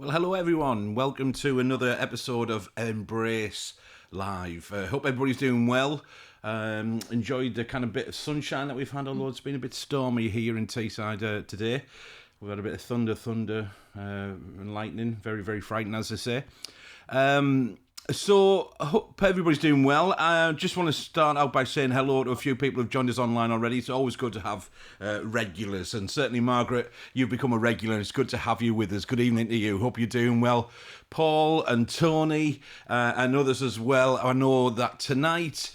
Well, hello everyone. Welcome to another episode of Embrace Live. Hope everybody's doing well. Enjoyed the kind of bit of sunshine that we've had, although it's been a bit stormy here in Teesside today. We've had a bit of thunder, and lightning. Very, very frightening, as they say. So I hope everybody's doing well. I just want to start out by saying hello to a few people who've joined us online already. It's always good to have regulars, and certainly Margaret, you've become a regular. It's good to have you with us. Good evening to you. Hope you're doing well. Paul and Tony and others as well. I know that tonight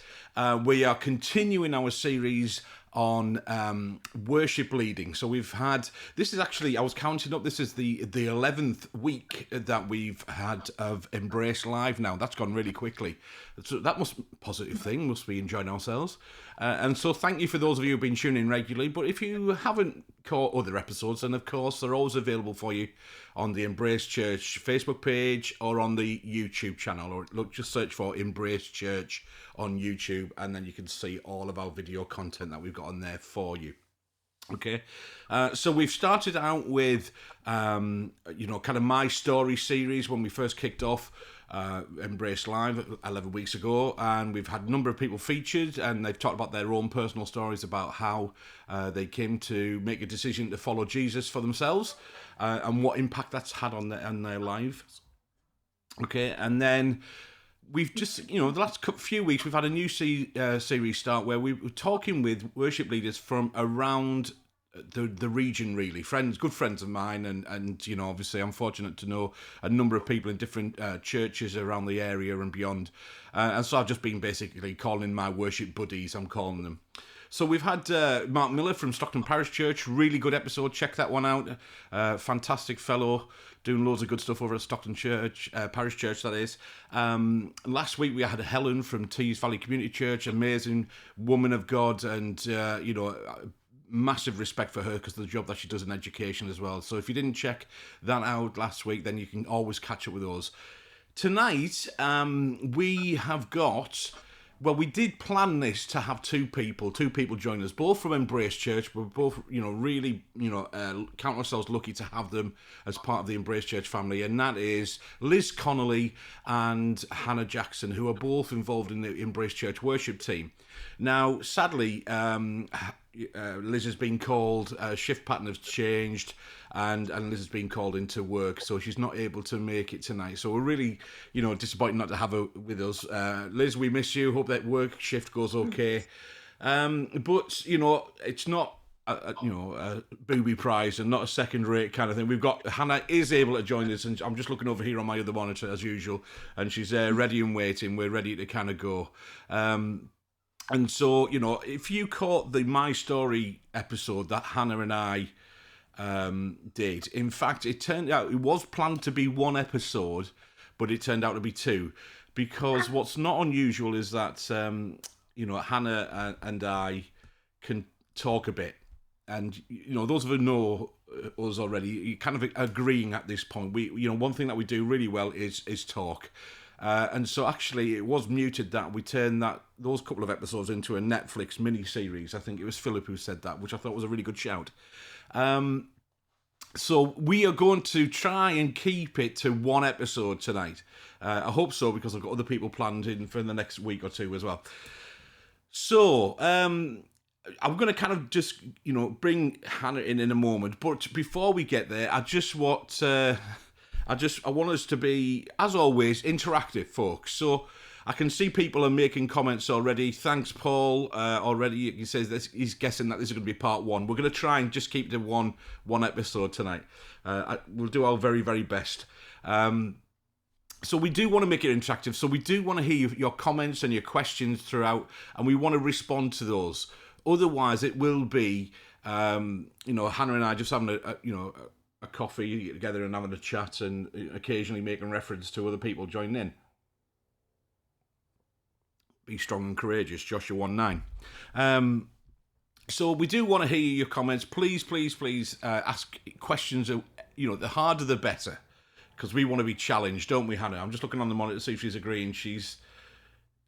we are continuing our series on worship leading. So we've had, this is actually, I was counting up, this is the 11th week that we've had of Embrace Live now. That's gone really quickly. So that must be a positive thing, must be enjoying ourselves. And so thank you for those of you who've been tuning in regularly. But if you haven't caught other episodes, then of course they're always available for you on the Embrace Church Facebook page or on the YouTube channel. Or look, just search for Embrace Church on YouTube, and then you can see all of our video content that we've got on there for you. Okay, so we've started out with, kind of my story series when we first kicked off Embrace Live 11 weeks ago, and we've had a number of people featured, and they've talked about their own personal stories about how they came to make a decision to follow Jesus for themselves, and what impact that's had on their lives. Okay, and then we've just, the last few weeks, we've had a new series start where we were talking with worship leaders from around the region, really. Good friends of mine, and obviously I'm fortunate to know a number of people in different churches around the area and beyond. And so I've just been basically calling my worship buddies, I'm calling them. So we've had Mark Miller from Stockton Parish Church, really good episode, check that one out. Fantastic fellow, doing loads of good stuff over at Stockton Church, Parish Church, that is. Last week we had Helen from Tees Valley Community Church, amazing woman of God, and, massive respect for her because of the job that she does in education as well. So if you didn't check that out last week, then you can always catch up with those. Tonight, we have got... Well, we did plan this to have two people join us, both from Embrace Church. We're both, really, count ourselves lucky to have them as part of the Embrace Church family. And that is Liz Connolly and Hannah Jackson, who are both involved in the Embrace Church worship team. Now, sadly, Liz has been called, shift pattern has changed, and Liz has been called into work, so she's not able to make it tonight. So we're really, disappointed not to have her with us. Liz, we miss you. Hope that work shift goes okay. But, it's not a booby prize and not a second-rate kind of thing. We've got, Hannah is able to join us, and I'm just looking over here on my other monitor as usual, and she's ready and waiting. We're ready to kind of go. And so, if you caught the My Story episode that Hannah and I did, in fact, it turned out it was planned to be one episode, but it turned out to be two. Because what's not unusual is that, Hannah and I can talk a bit. And, those of you who know us already, you're kind of agreeing at this point. One thing that we do really well is talk. And so actually it was muted that we turned those couple of episodes into a Netflix mini-series. I think it was Philip who said that, which I thought was a really good shout. So we are going to try and keep it to one episode tonight. I hope so, because I've got other people planned in for the next week or two as well. So I'm going to kind of just, bring Hannah in a moment. But before we get there, I want us to be, as always, interactive, folks. So I can see people are making comments already. Thanks, Paul. Already, he says this, he's guessing that this is going to be part one. We're going to try and just keep it to one episode tonight. We'll do our very, very best. So we do want to make it interactive. So we do want to hear your comments and your questions throughout, and we want to respond to those. Otherwise, it will be, Hannah and I just having a coffee together and having a chat, and occasionally making reference to other people joining in. Be strong and courageous, Joshua 1:9. So we do want to hear your comments. Please, please, please ask questions. The harder the better, because we want to be challenged, don't we, Hannah? I'm just looking on the monitor to see if she's agreeing. She's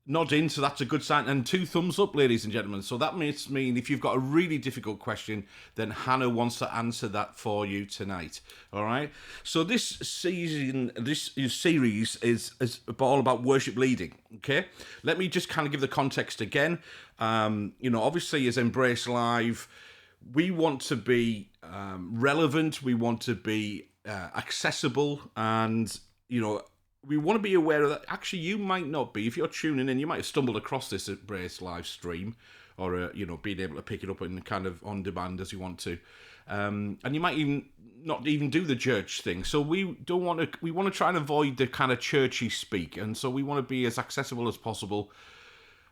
nodding, so that's a good sign. And 2 thumbs up, ladies and gentlemen. So that mean if you've got a really difficult question, then Hannah wants to answer that for you tonight. All right. So this series is all about worship leading. Okay. Let me just kind of give the context again. Obviously, as Embrace Live, we want to be relevant. We want to be accessible, and we want to be aware of that. Actually, you might not be. If you're tuning in, you might have stumbled across this Embrace live stream, or being able to pick it up and kind of on demand as you want to, and you might even not even do the church thing. So we don't want to. We want to try and avoid the kind of churchy speak, and so we want to be as accessible as possible.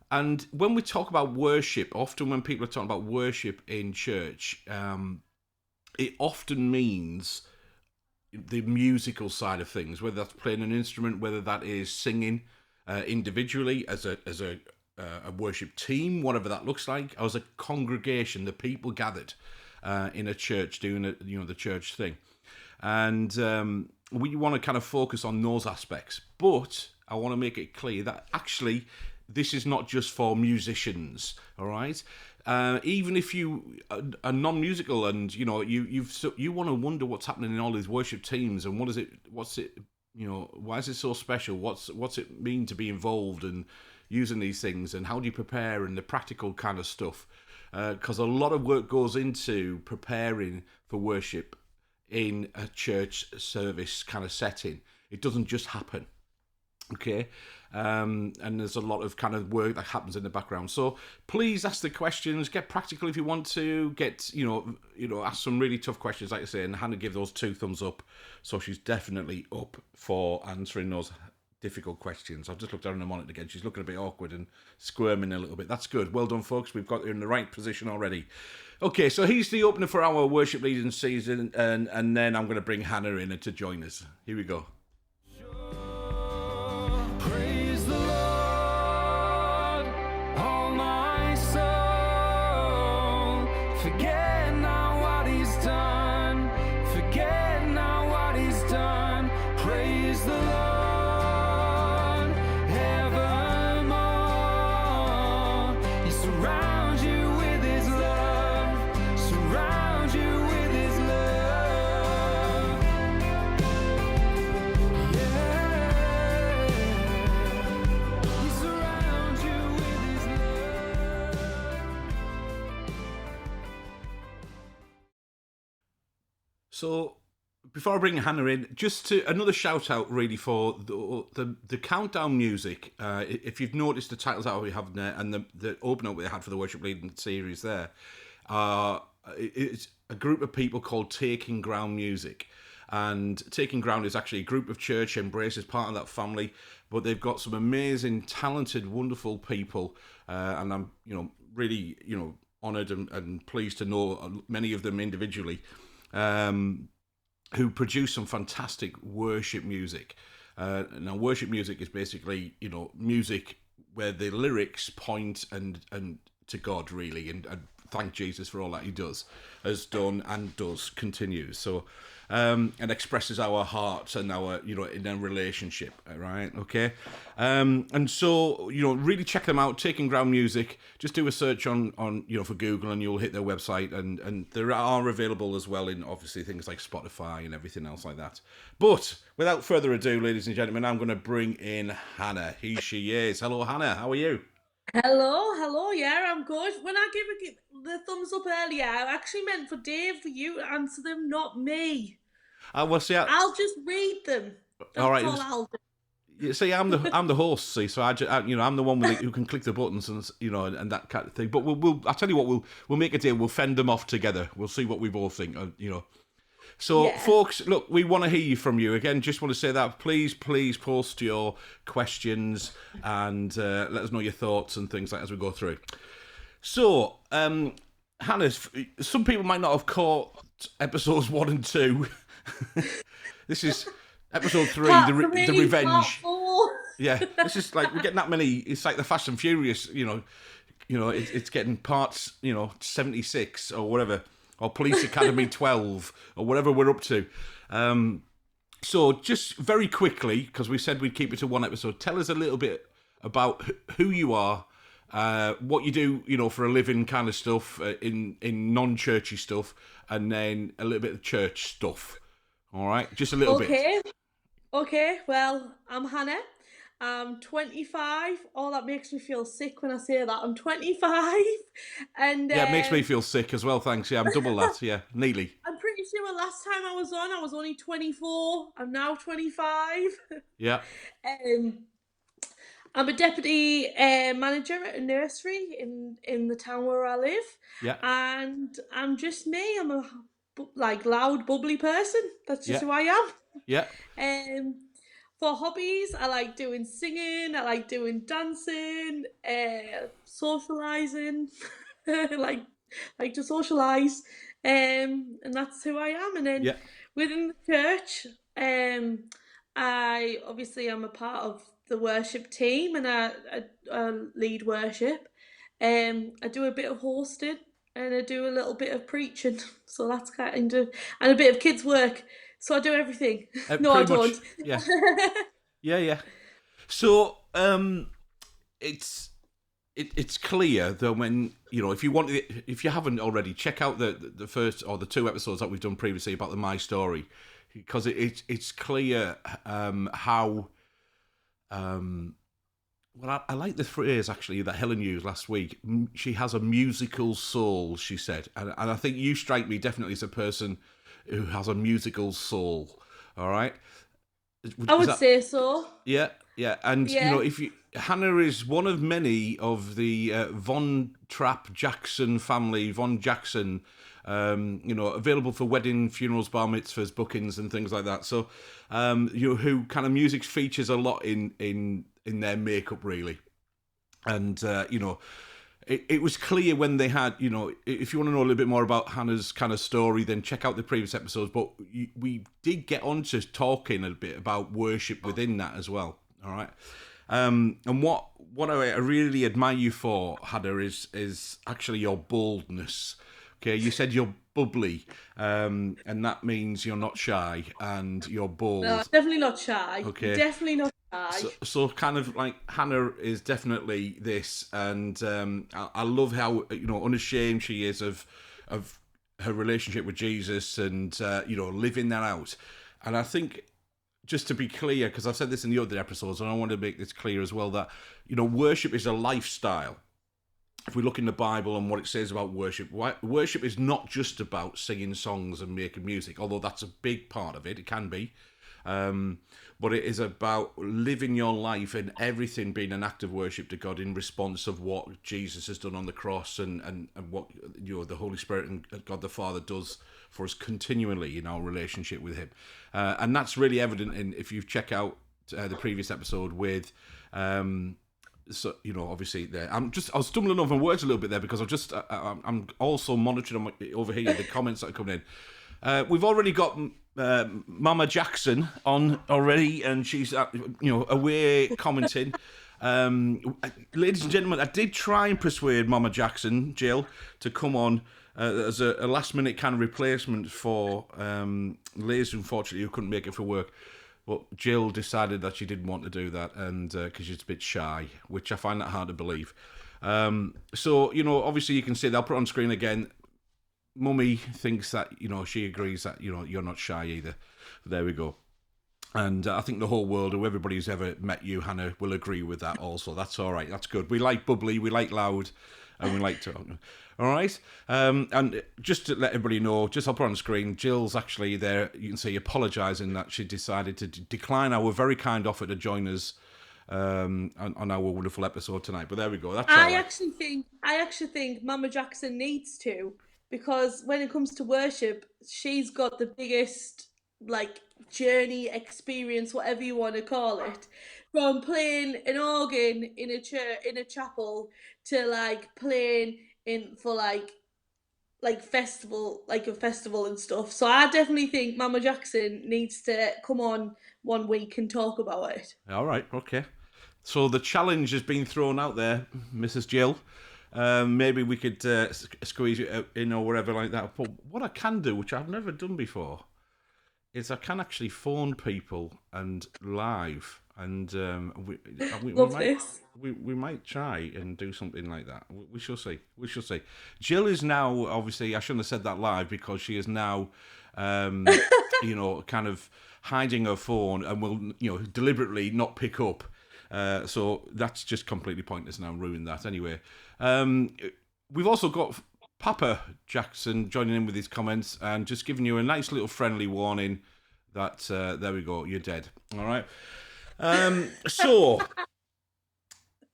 And when we talk about worship, often when people are talking about worship in church, it often means the musical side of things, whether that's playing an instrument, whether that is singing individually as a worship team, whatever that looks like, or as a congregation, the people gathered in a church doing the church thing. And we want to kind of focus on those aspects. But I want to make it clear that actually this is not just for musicians, all right? Even if you are non-musical and you want to wonder what's happening in all these worship teams and what's it why is it so special? What's it mean to be involved and using these things, and how do you prepare, and the practical kind of stuff? Because a lot of work goes into preparing for worship in a church service kind of setting. It doesn't just happen. Okay, and there's a lot of kind of work that happens in the background. So please ask the questions. Get practical if you want to. Get ask some really tough questions, like I say. And Hannah give those 2 thumbs up, so she's definitely up for answering those difficult questions. I've just looked down on the monitor again. She's looking a bit awkward and squirming a little bit. That's good. Well done, folks. We've got her in the right position already. Okay, so he's the opener for our worship leading season, and then I'm going to bring Hannah in to join us. Here we go. Praise the Lord, all my soul. Forget not what he's done. Forget not what he's done. Praise the Lord, evermore. He surrounds you with his love. Surrounds you with his love. Yeah. He surrounds you with his love. So before I bring Hannah in, just another shout out really for the countdown music. If you've noticed the titles that we have there and the opener we had for the worship leading series there, it's a group of people called Taking Ground Music. And Taking Ground is actually a group of church. Embrace is part of that family, but they've got some amazing, talented, wonderful people, and I'm really honoured and pleased to know many of them individually, who produce some fantastic worship music. Now, worship music is basically music where the lyrics point and to God really, and thank Jesus for all that he has done and does, continues. So, and expresses our hearts and our, in a relationship, right? Okay. And so, really check them out. Taking Ground Music. Just do a search on for Google and you'll hit their website, and they are available as well in obviously things like Spotify and everything else like that. But without further ado, ladies and gentlemen, I'm going to bring in Hannah. Here she is. Hello, Hannah. How are you? Hello, yeah, I'm good. When I gave the thumbs up earlier, I actually meant for Dave, for you to answer them, not me. Well, see, I'll just read them. That's all right. all I'll do. You see, I'm the host. See, so I'm the one who can click the buttons and and that kind of thing. But I'll tell you what, we'll make a deal. We'll fend them off together. We'll see what we both think. So, Yeah. folks, look, we want to hear from you. Again, just want to say that please post your questions and let us know your thoughts and things like as we go through. So, Hannah, some people might not have caught episodes 1 and 2. This is episode 3, Part the 3, Part revenge. 4. Yeah, this is like we're getting that many. It's like the Fast and Furious. It's getting parts. 76 or whatever. Or Police Academy 12, or whatever we're up to. So just very quickly, because we said we'd keep it to one episode, tell us a little bit about who you are, what you do, for a living kind of stuff, in non-churchy stuff, and then a little bit of church stuff. All right, just a little bit. Okay, well, I'm Hannah. I'm 25. Oh, that makes me feel sick when I say that. I'm 25, and Yeah, it makes me feel sick as well. Thanks. Yeah, I'm double that. Yeah, nearly. I'm pretty sure last time I was only 24. I'm now 25. Yeah, um, I'm a deputy manager at a nursery in the town where I live, yeah, and I'm just me. I'm a like loud, bubbly person. That's just yeah, who I am. yeah, For hobbies, I like doing singing, I like doing dancing, socializing, like like to socialize, and that's who I am. And then yeah. within the church, I obviously am a part of the worship team, and I lead worship. I do a bit of hosting, and I do a little bit of preaching. So that's kind of, and a bit of kids work. So I do everything. No, I Pretty much. don't. Yeah, yeah, yeah. So, it's it's clear that when if you want, if you haven't already, check out the first or the two episodes that we've done previously about the My Story, because it's clear how well, I like the phrase actually that Helen used last week. She has a musical soul, she said, and I think you strike me definitely as a person who has a musical soul. All right, I is would that? say so. Yeah, yeah, and Yeah. if you Hannah is one of many of the Von Trapp Jackson family, Von Jackson, available for wedding, funerals, bar mitzvahs, bookings, and things like that. So, who kind of music features a lot in their makeup, really, and it was clear when they had, if you want to know a little bit more about Hannah's kind of story, then check out the previous episodes. But we did get on to talking a bit about worship within that as well. All right. And what I really admire you for, Hannah, is actually your boldness. Okay, you said you're bubbly, and that means you're not shy and you're No, bold. definitely not shy. Okay. Definitely not shy. So kind of like Hannah is definitely this, and I love how unashamed she is of her relationship with Jesus, and living that out. And I think, just to be clear, because I've said this in the other episodes, and I want to make this clear as well, that worship is a lifestyle. If we look in the Bible and what it says about worship, worship is not just about singing songs and making music, although that's a big part of it. It can be. But it is about living your life and everything being an act of worship to God in response of what Jesus has done on the cross, and what the Holy Spirit and God the Father does for us continually in our relationship with Him. And that's really evident if you check out the previous episode with so obviously there I was stumbling over my words a little bit there, because I'm also monitoring over here the comments that are coming in. We've already got Mama Jackson on already, and she's away commenting. Ladies and gentlemen, I did try and persuade Mama Jackson, Jill, to come on as a last minute kind of replacement for Liz, unfortunately, who couldn't make it for work. But Jill decided that she didn't want to do that, and because she's a bit shy, which I find that hard to believe. So obviously you can see, they'll put it on screen again. Mummy thinks that she agrees that you're not shy either. There we go. And I think the whole world, or everybody who's ever met you, Hannah, will agree with that also. That's all right. That's good. We like bubbly, we like loud, and we like to... All right? And just to let everybody know, I'll put on the screen, Jill's actually there, you can see, apologising that she decided to decline our very kind offer to join us on our wonderful episode tonight. But there we go. That's all right. I actually think Mama Jackson needs to, because when it comes to worship, she's got the biggest journey, experience, whatever you want to call it, from playing an organ in a church, in a chapel, to playing in for festival, a festival and stuff. So I definitely think Mama Jackson needs to come on one week and talk about it. All right, okay. So the challenge has been thrown out there, Mrs. Jill. Maybe we could squeeze it in or wherever like that. But what I can do, which I've never done before, is I can actually phone people and live and we Love might this. we might try and do something like that. We shall see. We shall see. Jill is now, obviously, I shouldn't have said that live, because she is now, kind of hiding her phone and will, deliberately not pick up. So that's just completely pointless now. Ruined that anyway. We've also got Papa Jackson joining in with his comments and just giving you a nice little friendly warning that there we go, you're dead. All right. So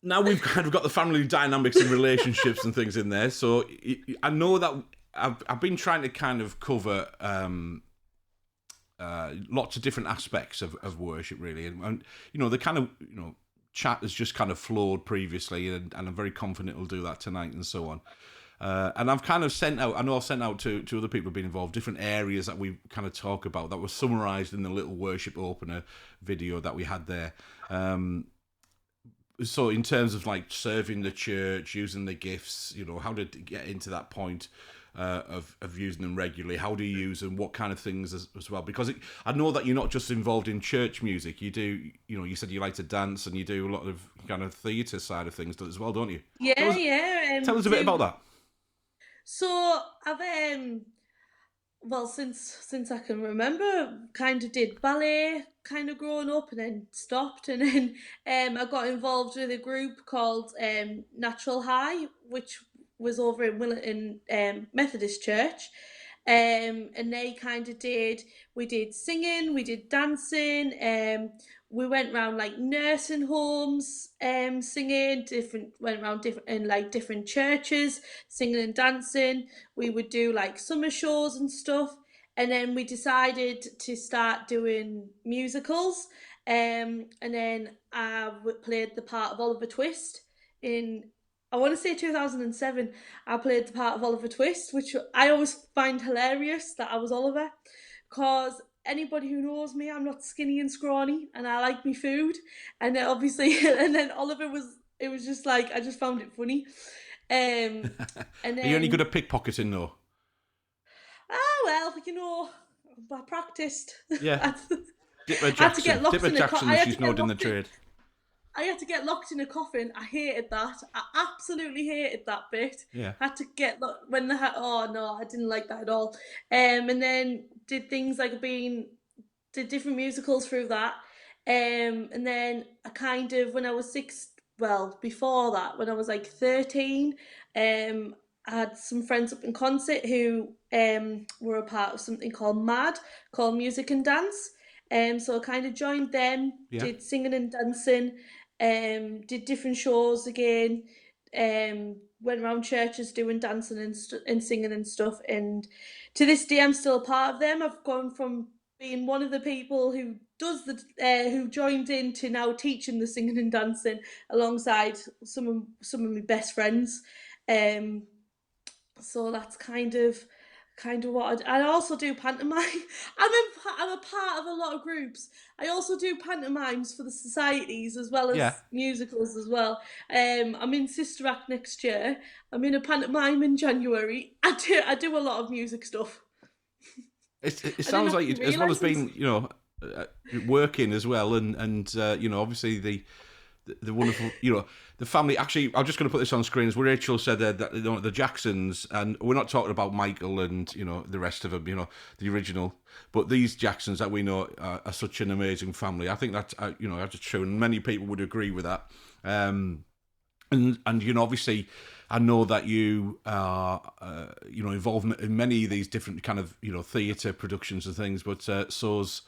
now we've kind of got the family dynamics and relationships and things in there. So I know that I've been trying to kind of cover lots of different aspects of worship, really, and the kind of chat has just kind of flowed previously, and I'm very confident it'll do that tonight and so on. And I've kind of sent out, I know I've sent out to other people who've been involved, different areas that we kind of talk about that were summarised in the little worship opener video that we had there. So in terms of like serving the church, using the gifts, how to get into that point of using them regularly, how do you use them, what kind of things as well, because I know that you're not just involved in church music, you do, you said you like to dance and you do a lot of kind of theatre side of things as well, don't you? Yeah, Tell us a bit about that. So I've well, since I can remember, kind of did ballet kind of growing up, and then stopped, and then I got involved with a group called Natural High, which was over in Willerton Methodist Church. And they kind of we did singing, we did dancing, we went around like nursing homes, singing, went around different churches, singing and dancing. We would do like summer shows and stuff. And then we decided to start doing musicals. And then I played the part of Oliver Twist in, I want to say 2007. I played the part of Oliver Twist, which I always find hilarious that I was Oliver, because anybody who knows me, I'm not skinny and scrawny, and I like me food. And then obviously, and then Oliver it was just like, I just found it funny. And then, are you any good at pickpocketing though? Well, I practiced. Yeah. Dipper I had to get locked Dipper in Jackson, she's not in the trade. I had to get locked in a coffin. I hated that. I absolutely hated that bit. Yeah. Had to get when they had. Oh no, I didn't like that at all. And then did things like did different musicals through that. And then I kind of, when I was before that, when I was like 13, I had some friends up in Concert who were a part of something called MAD, called Music and Dance. So I kind of joined them, did singing and dancing, did different shows again, went around churches doing dancing and singing and stuff. And to this day, I'm still a part of them. I've gone from being one of the people who does who joined in to now teaching the singing and dancing alongside some of my best friends. So that's kind of what I also do pantomime. I'm a part of a lot of groups. I also do pantomimes for the societies as well as musicals as well. I'm in Sister Act next year. I'm in a pantomime in January. I do a lot of music stuff. It sounds like, as well as being, working as well, and obviously the wonderful, the family. Actually, I'm just going to put this on screen. As Rachel said there, that the Jacksons, and we're not talking about Michael and the rest of them, the original, but these Jacksons that we know are such an amazing family. I think that's that's true, and many people would agree with that. And obviously, I know that you are involved in many of these different kind of theatre productions and things, but so's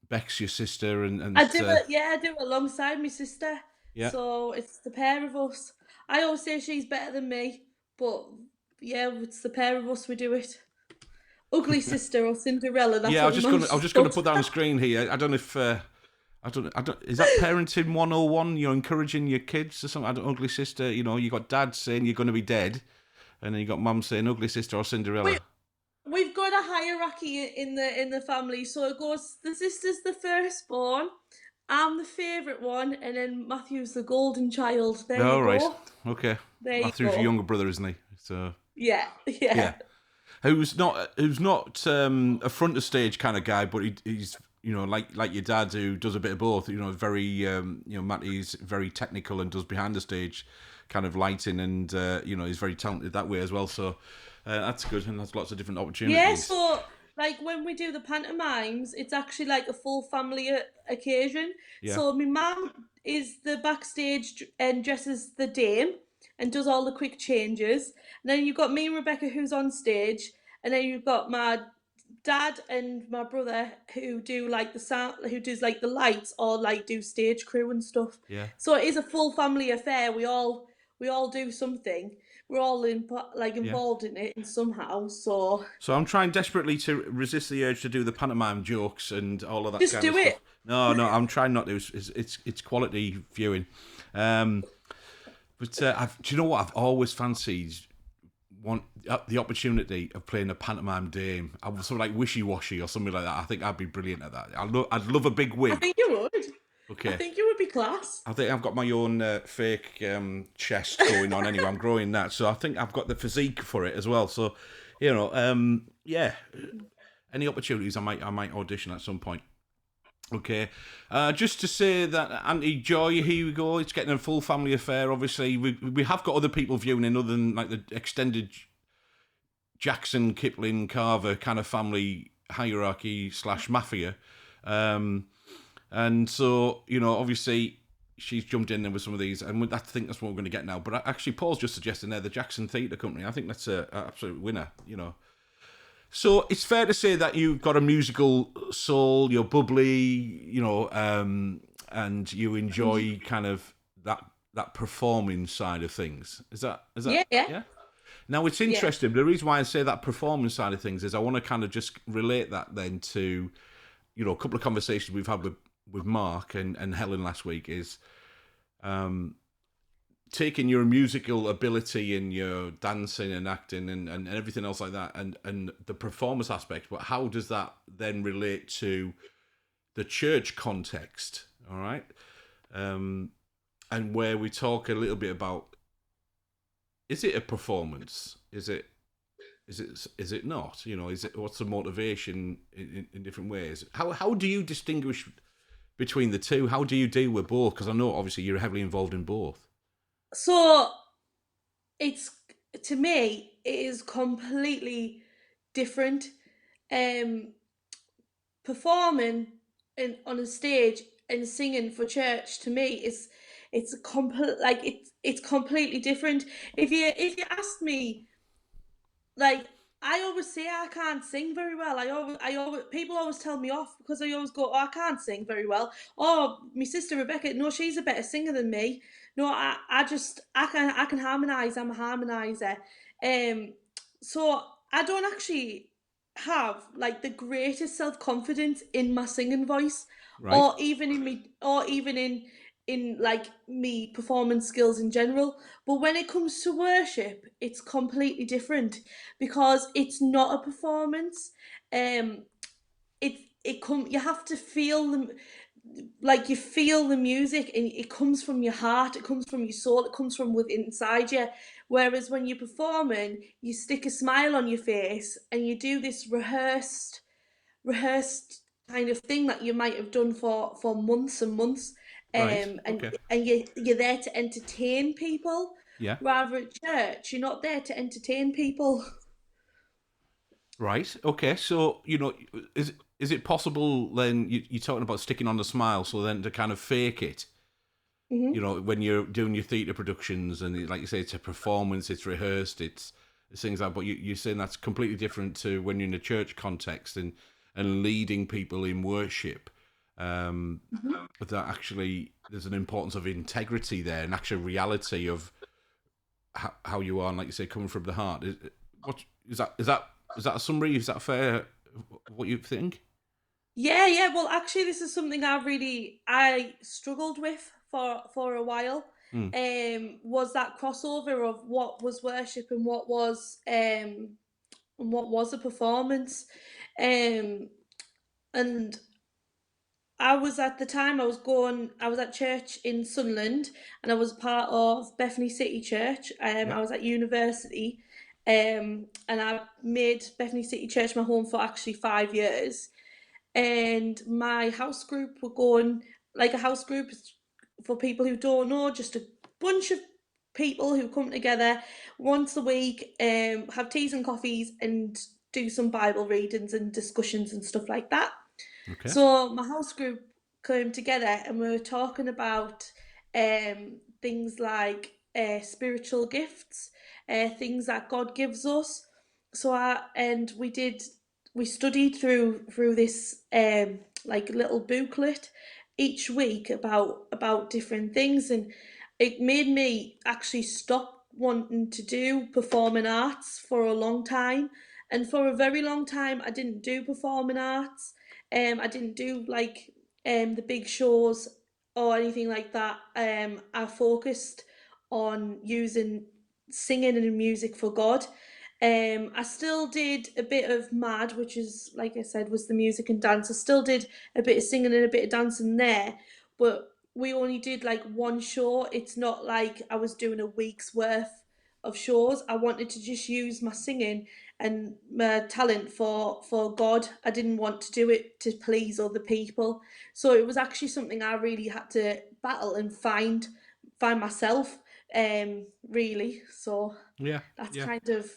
Beck's your sister, and I do it alongside my sister. Yeah. So it's the pair of us. I always say she's better than me, but yeah, it's the pair of us. We do it. Ugly Sister or Cinderella. That's I was just going to put that on screen here. I don't know if I don't. Is that parenting 101? You're encouraging your kids or something? Ugly Sister. You got dad saying you're going to be dead, and then you got mum saying Ugly Sister or Cinderella. We've got a hierarchy in the family, so it goes: the sister's the firstborn, I'm the favourite one, and then Matthew's the golden child. There you go. Right, okay. There Matthew's your younger brother, isn't he? So yeah. Who's not a front of stage kind of guy, but he's like your dad who does a bit of both. Very Matty's very technical and does behind the stage kind of lighting, and he's very talented that way as well. So that's good, and there's lots of different opportunities. Yeah, so like when we do the pantomimes, it's actually like a full family occasion. Yeah. So my mum is the backstage and dresses the dame and does all the quick changes. And then you've got me and Rebecca who's on stage, and then you've got my dad and my brother who do like the sound, who does like the lights or like do stage crew and stuff. Yeah. So it is a full family affair. We all do something. We're all involved in it somehow. So I'm trying desperately to resist the urge to do the pantomime jokes and all of that. Just kind do of it. stuff. No, I'm trying not to. It's quality viewing. But do you know what? I've always fancied the opportunity of playing a pantomime dame. I was sort of like Wishy Washy or something like that. I think I'd be brilliant at that. I'd love a big wig. I think you would. Okay. I think you would be class. I think I've got my own fake chest going on anyway. I'm growing that, so I think I've got the physique for it as well. So, yeah. Any opportunities, I might audition at some point. Okay, just to say that Auntie Joy, here we go. It's getting a full family affair. Obviously, we have got other people viewing in other than like the extended Jackson, Kipling, Carver kind of family hierarchy / mafia. And so, obviously, she's jumped in there with some of these, and I think that's what we're going to get now. But actually, Paul's just suggesting there the Jackson Theatre Company. I think that's an absolute winner, So it's fair to say that you've got a musical soul, you're bubbly, and you enjoy kind of that performing side of things. Is that? Yeah. Now, it's interesting. The reason why I say that performance side of things is I want to kind of just relate that then to, a couple of conversations we've had with Mark and Helen last week is taking your musical ability and your dancing and acting and everything else like that and the performance aspect, but how does that then relate to the church context, all right? And where we talk a little bit about, is it a performance? Is it not? What's the motivation in different ways? How do you distinguish between the two? How do you deal with both? Because I know obviously you're heavily involved in both. So to me, it is completely different. Performing on a stage and singing for church to me it's completely different. If you ask me, like, I always say I can't sing very well. I always people always tell me off because I always go, oh, I can't sing very well. Oh, my sister Rebecca, no, she's a better singer than me. No, I can harmonise. I'm a harmoniser. So I don't actually have like the greatest self-confidence in my singing voice, Right. or even in like me performance skills in general. But when it comes to worship, it's completely different because it's not a performance. You have to feel them, like you feel the music and it comes from your heart, it comes from your soul, it comes from within inside you. Whereas when you're performing, you stick a smile on your face and you do this rehearsed kind of thing that you might have done for months and months. Right. Okay. And you're there to entertain people. Yeah. Rather at church, you're not there to entertain people. Right. Okay. So, is it possible then you're talking about sticking on the smile, so then to kind of fake it, when you're doing your theatre productions and like you say, it's a performance, it's rehearsed, it's things like that, but you're saying that's completely different to when you're in a church context and leading people in worship. But that actually there's an importance of integrity there and actual reality of how you are, and like you say, coming from the heart. Is that a summary? Is that fair? What you think? Yeah. Well, actually, this is something I struggled with for a while. Was that crossover of what was worship and what was a performance, and I was at the time I was at church in Sunderland and I was part of Bethany City Church. I was at university, and I made Bethany City Church my home for actually 5 years. and my house group were going, like, a house group is, for people who don't know, just a bunch of people who come together once a week, have teas and coffees and do some Bible readings and discussions and stuff like that. Okay. So my house group came together and we were talking about things like spiritual gifts, things that God gives us. So we studied through this like little booklet each week about different things, and it made me actually stop wanting to do performing arts for a long time. And for a very long time, I didn't do performing arts. I didn't do like the big shows or anything like that. I focused on using singing and music for God. I still did a bit of MAD, which is, like I said, was the music and dance. I still did a bit of singing and a bit of dancing there, but we only did like one show. It's not like I was doing a week's worth of shows. I wanted to just use my singing and my talent for God. I didn't want to do it to please other people. So it was actually something I really had to battle and find myself, really. So Yeah, that's yeah. kind of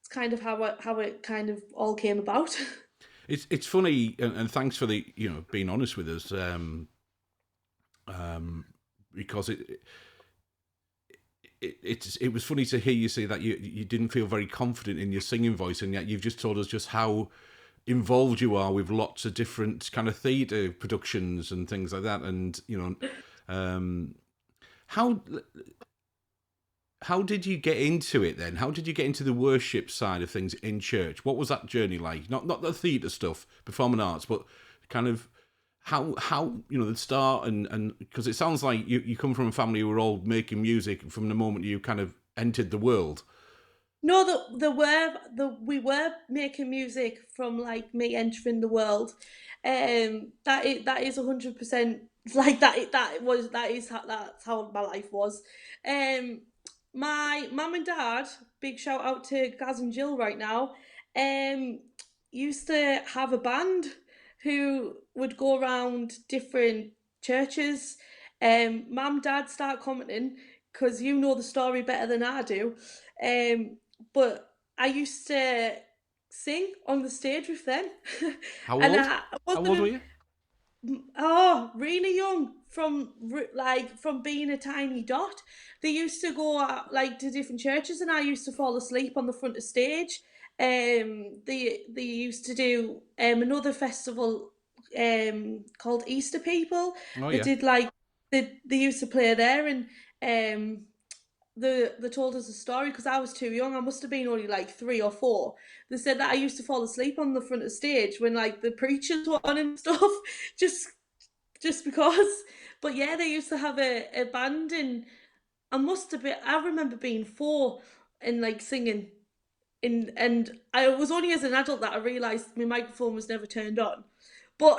it's kind of how it kind of all came about. It's funny, and thanks for the being honest with us, because it was funny to hear you say that you didn't feel very confident in your singing voice, and yet you've just told us just how involved you are with lots of different kind of theatre productions and things like that, and how how did you get into it then? How did you get into the worship side of things in church? What was that journey like? Not the theatre stuff, performing arts, but kind of how the start, and because it sounds like you come from a family who were all making music from the moment you kind of entered the world. No, we were making music from like me entering the world. That is 100% like that's how my life was. Um, my mum and dad, big shout out to Gaz and Jill right now. Um, used to have a band who would go around different churches. Mum, dad start commenting because you know the story better than I do. But I used to sing on the stage with them, How and old? I How old were wasn't you? really young, from being a tiny dot. They used to go out, like, to different churches, and I used to fall asleep on the front of stage. They used to do another festival called Easter People. Oh They yeah. did like they used to play there, and um they told us a story because I was too young. I must have been only like 3 or 4. They said that I used to fall asleep on the front of stage when like the preachers were on and stuff, just just because. But yeah, they used to have a band, and I must have been. I remember being 4 and like singing. And I was only as an adult that I realised my microphone was never turned on. But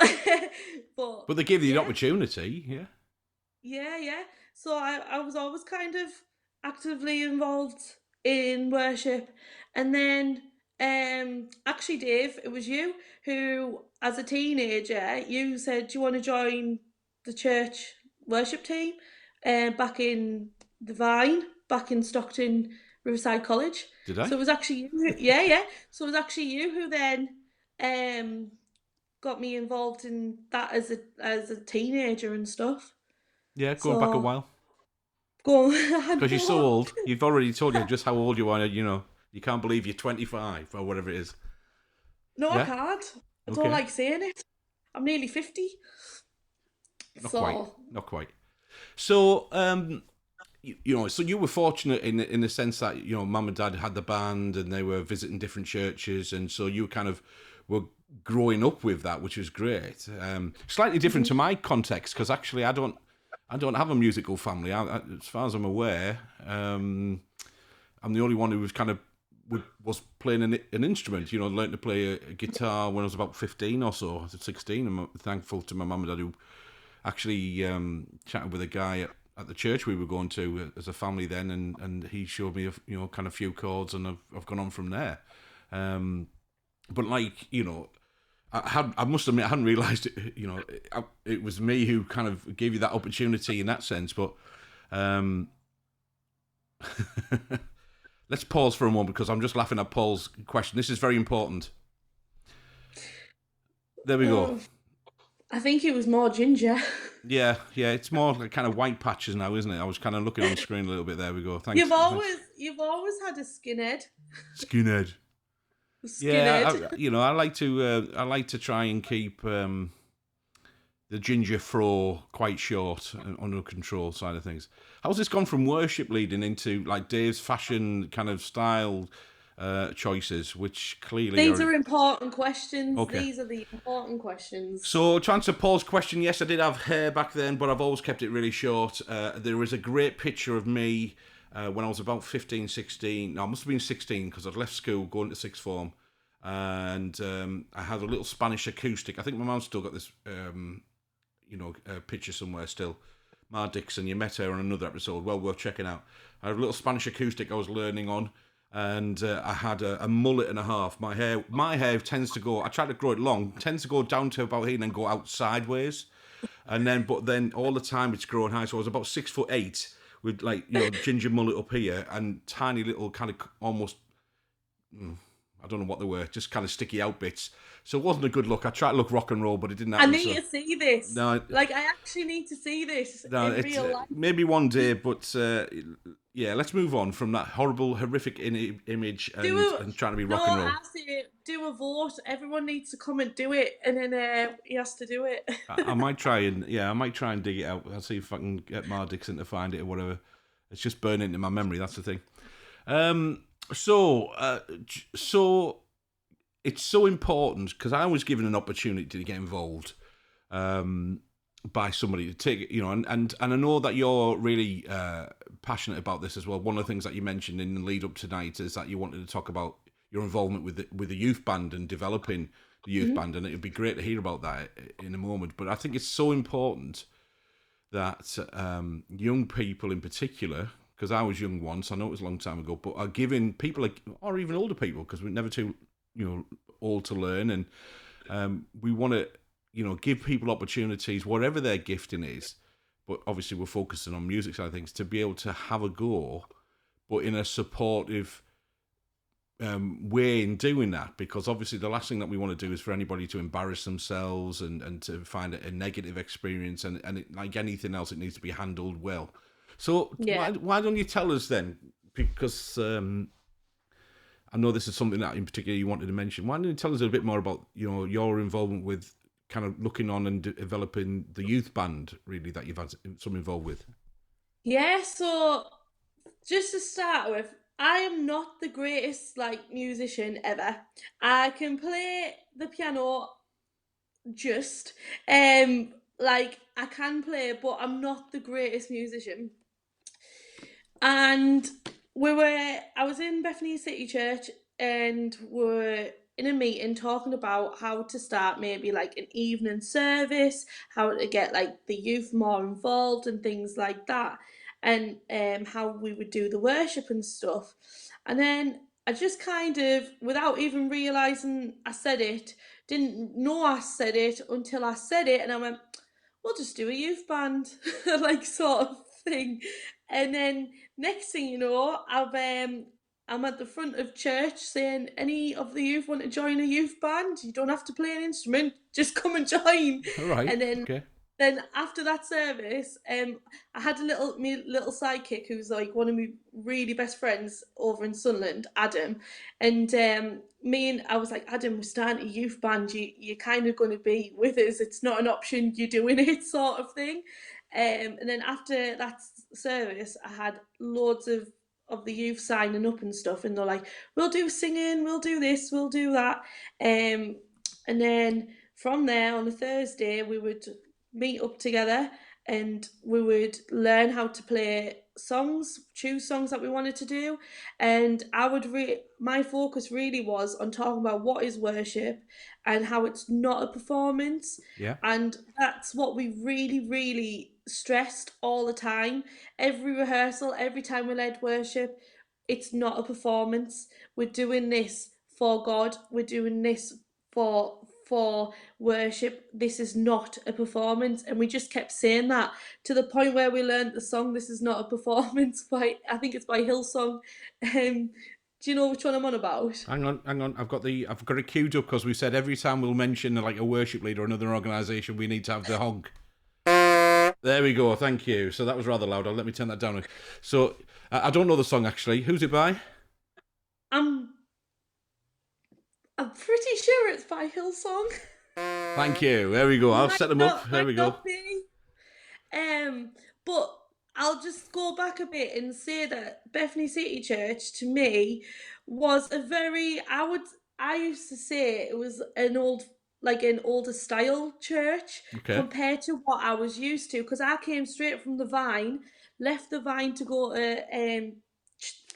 but But they gave you the yeah, opportunity, yeah. yeah, yeah. So I was always kind of actively involved in worship. And then actually Dave, it was you who, as a teenager, you said, do you want to join the church worship team back in the Vine, back in Stockton Riverside College. Did I? So it was actually you yeah, yeah. So it was actually you who then um got me involved in that as a teenager and stuff. Yeah, going back a So while. go on. I Because you're so know. old. You've already told you just how old you are. You can't believe you're 25 or whatever it is. No, I Yeah. can't. I don't Okay. like saying it. I'm nearly 50. Not quite. So Not quite. So, so you were fortunate in the sense that mum and dad had the band and they were visiting different churches, and so you kind of were growing up with that, which was great. Slightly different to my context because actually I don't have a musical family. As far as I'm aware, I'm the only one who was kind of was playing an instrument. Learned to play a guitar when I was about 15 or so, 16. I'm thankful to my mum and dad who actually chatted with a guy at the church we were going to as a family then, and he showed me kind of few chords, and I've gone on from there. But like I must admit, I hadn't realised it. You know, it was me who kind of gave you that opportunity in that sense. But let's pause for a moment because I'm just laughing at Paul's question. This is very important. There we go. I think it was more ginger. Yeah, it's more like kind of white patches now, isn't it? I was kind of looking on the screen a little bit. There we go. Thanks. You've always had a skinhead. Skinhead. Skinhead. Yeah, I like to try and keep the ginger fro quite short and under control side of things. How's this gone from worship leading into like Dave's fashion kind of style choices, which clearly these are important questions. Okay. These are the important questions. So to answer Paul's question, yes, I did have hair back then, but I've always kept it really short. There is a great picture of me when I was about 15, 16. No, I must have been 16 because I'd left school going to sixth form. And I had a little Spanish acoustic. I think my mum's still got this, picture somewhere still. Ma Dixon, you met her on another episode. Well worth checking out. I had a little Spanish acoustic I was learning on. And I had a mullet and a half. My hair tends to go. I try to grow it long. Tends to go down to about here and then go out sideways. But then all the time it's growing high. So I was about 6'8" with ginger mullet up here and tiny little kind of almost. I don't know what they were, just kind of sticky out bits. So it wasn't a good look. I tried to look rock and roll, but it didn't happen. I need to see this. No, I actually need to see this in real life. Maybe one day, but let's move on from that horrific image and trying to be rock and roll. I say do a vote. Everyone needs to come and do it, and then he has to do it. I might try and dig it out. I'll see if I can get Ma Dixon to find it or whatever. It's just burning into my memory. That's the thing. So it's so important because I was given an opportunity to get involved by somebody to take it, and I know that you're really passionate about this as well. One of the things that you mentioned in the lead up tonight is that you wanted to talk about your involvement with the youth band and developing the youth band, and it'd be great to hear about that in a moment. But I think it's so important that young people in particular, because I was young once, I know it was a long time ago, but are giving people, or even older people, because we're never too, old to learn, and we want to, give people opportunities, whatever their gifting is, but obviously we're focusing on music side of things, to be able to have a go, but in a supportive way in doing that, because obviously the last thing that we want to do is for anybody to embarrass themselves and to find a negative experience, and it, like anything else, it needs to be handled well. So why don't you tell us then? Because I know this is something that in particular you wanted to mention. Why don't you tell us a bit more about your involvement with kind of looking on and developing the youth band, really, that you've had some involved with? Yeah. So just to start with, I am not the greatest musician ever. I can play the piano I can play, but I'm not the greatest musician. And I was in Bethany City Church, and we're in a meeting talking about how to start maybe an evening service, how to get the youth more involved and things like that, and how we would do the worship and stuff. And then I just kind of, without even realising I said it, didn't know I said it until I said it, and I went, we'll just do a youth band, sort of thing. And then next thing you know, I'm at the front of church saying, any of the youth want to join a youth band? You don't have to play an instrument, just come and join. All right. And then okay. Then after that service, I had my little sidekick who's one of my really best friends over in Sunderland, Adam, and I was like, Adam, we're starting a youth band. You're kind of going to be with us. It's not an option. You're doing it, sort of thing. And then after that service, I had loads of the youth signing up and stuff, and they're like, we'll do singing, we'll do this, we'll do that. And then from there, on a Thursday, we would meet up together and we would learn how to play songs, choose songs that we wanted to do. And my focus really was on talking about what is worship and how it's not a performance. Yeah. And that's what we really, really stressed all the time. Every rehearsal, every time we led worship, it's not a performance. We're doing this for God. We're doing this for for worship. This is not a performance. And we just kept saying that to the point where we learned the song This Is Not a Performance by, I think it's by Hillsong. Do you know which one I'm on about? Hang on. I've got it queued up because we said every time we'll mention like a worship leader or another organisation, we need to have the honk. There we go. Thank you. So that was rather loud. Let me turn that down. So I don't know the song actually. Who's it by? I'm pretty sure it's by Hillsong. Thank you. There we go. I'll set them up. There we go. But I'll just go back a bit and say that Bethany City Church to me was a very I used to say it was an older style church compared to what I was used to, because I came straight from the Vine, left the Vine to go to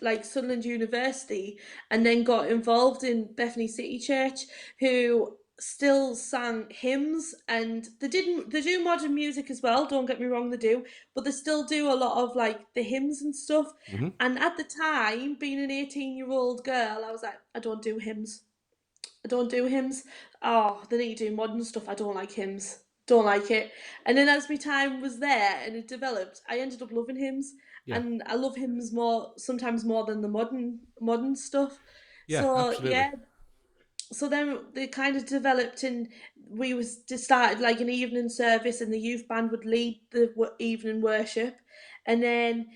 like Sunderland University, and then got involved in Bethany City Church, who still sang hymns, and they do modern music as well, don't get me wrong, they do, but they still do a lot of like the hymns and stuff. And at the time, being an 18-year-old girl, I was like, I don't do hymns. Oh, they need to do modern stuff. I don't like hymns. Don't like it. And then as my time was there and it developed, I ended up loving hymns. Yeah. And I love hymns sometimes more than the modern stuff. Yeah, so absolutely. Yeah. So then they kind of developed, and we started like an evening service, and the youth band would lead the evening worship, and then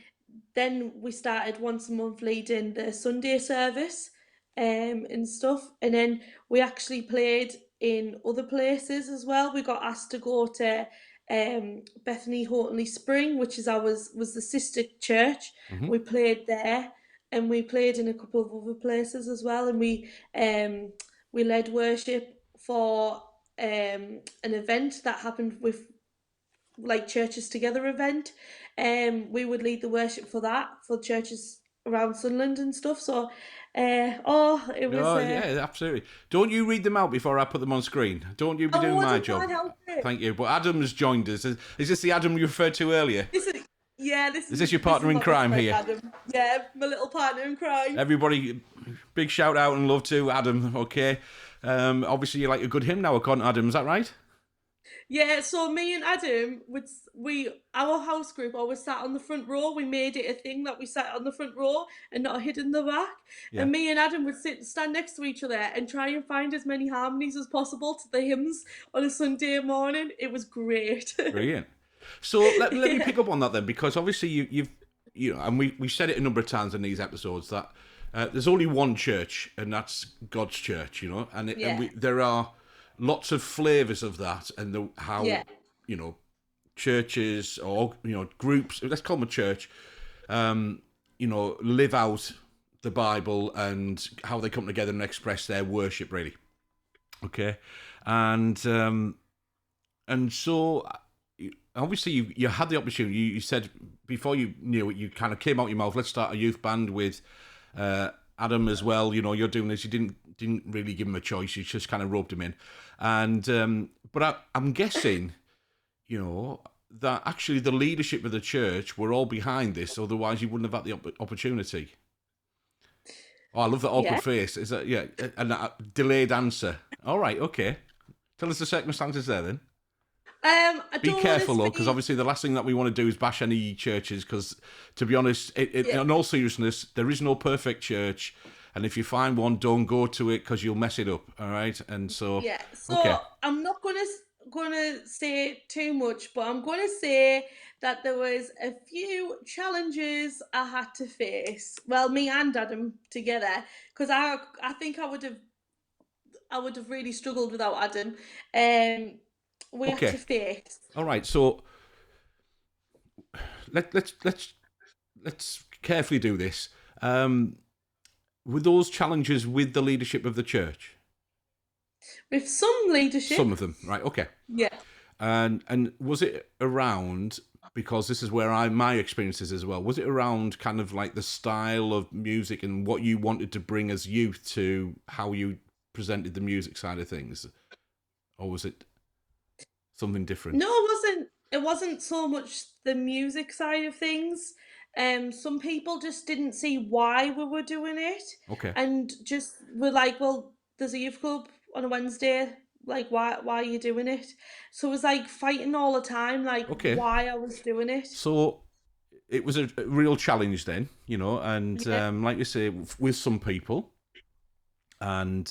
we started once a month leading the Sunday service, and stuff, and then we actually played in other places as well. We got asked to go to Bethany Hortonley Spring, which was the sister church. We played there, and we played in a couple of other places as well, and we led worship for an event that happened with like Churches Together event. We would lead the worship for that, for churches around Sunderland and stuff. So it was yeah, absolutely. Don't you read them out before I put them on screen. Don't you be doing my job. Thank you. But Adam's joined us. Is this the Adam you referred to earlier? This is your partner in crime here? Adam. Yeah, my little partner in crime. Everybody, big shout out and love to Adam. Okay, obviously you like a good hymn now, according to Adam. Is that right? Yeah. So me and Adam our house group always sat on the front row. We made it a thing that we sat on the front row and not hid in the back. Yeah. And me and Adam would stand next to each other and try and find as many harmonies as possible to the hymns on a Sunday morning. It was great. Brilliant. So let me pick up on that then, because obviously you've and we said it a number of times in these episodes that there's only one church, and that's God's church, and there are lots of flavours of that, and how churches or groups, let's call them a church, live out the Bible and how they come together and express their worship, really. Okay, and so. Obviously, you had the opportunity. You said before you knew it, you kind of came out your mouth. Let's start a youth band with Adam as well. You're doing this. You didn't really give him a choice. You just kind of roped him in. And but I'm guessing, that actually the leadership of the church were all behind this. Otherwise, you wouldn't have had the opportunity. Oh, I love that awkward face. Is that and that delayed answer? All right, okay. Tell us the circumstances there then. Be careful though, because obviously the last thing that we want to do is bash any churches, because to be honest, in all seriousness, there is no perfect church, and if you find one, don't go to it because you'll mess it up. All right, and so I'm not gonna say too much, but I'm gonna say that there was a few challenges I had to face. Well, me and Adam together, because I think I would have really struggled without Adam. We have to face. All right, so let's carefully do this. Were those challenges with the leadership of the church? With some leadership. Some of them, right? Okay. Yeah. And was it around, because this is where my experience is as well, was it around kind of like the style of music and what you wanted to bring as youth to how you presented the music side of things? Or was it something different? No, it wasn't so much the music side of things. Some people just didn't see why we were doing it. Okay. And just were like, well, there's a youth club on a Wednesday. like why are you doing it? So it was like fighting all the time, like Okay. why I was doing it. So it was a real challenge then, and Yeah, like you say, with some people, and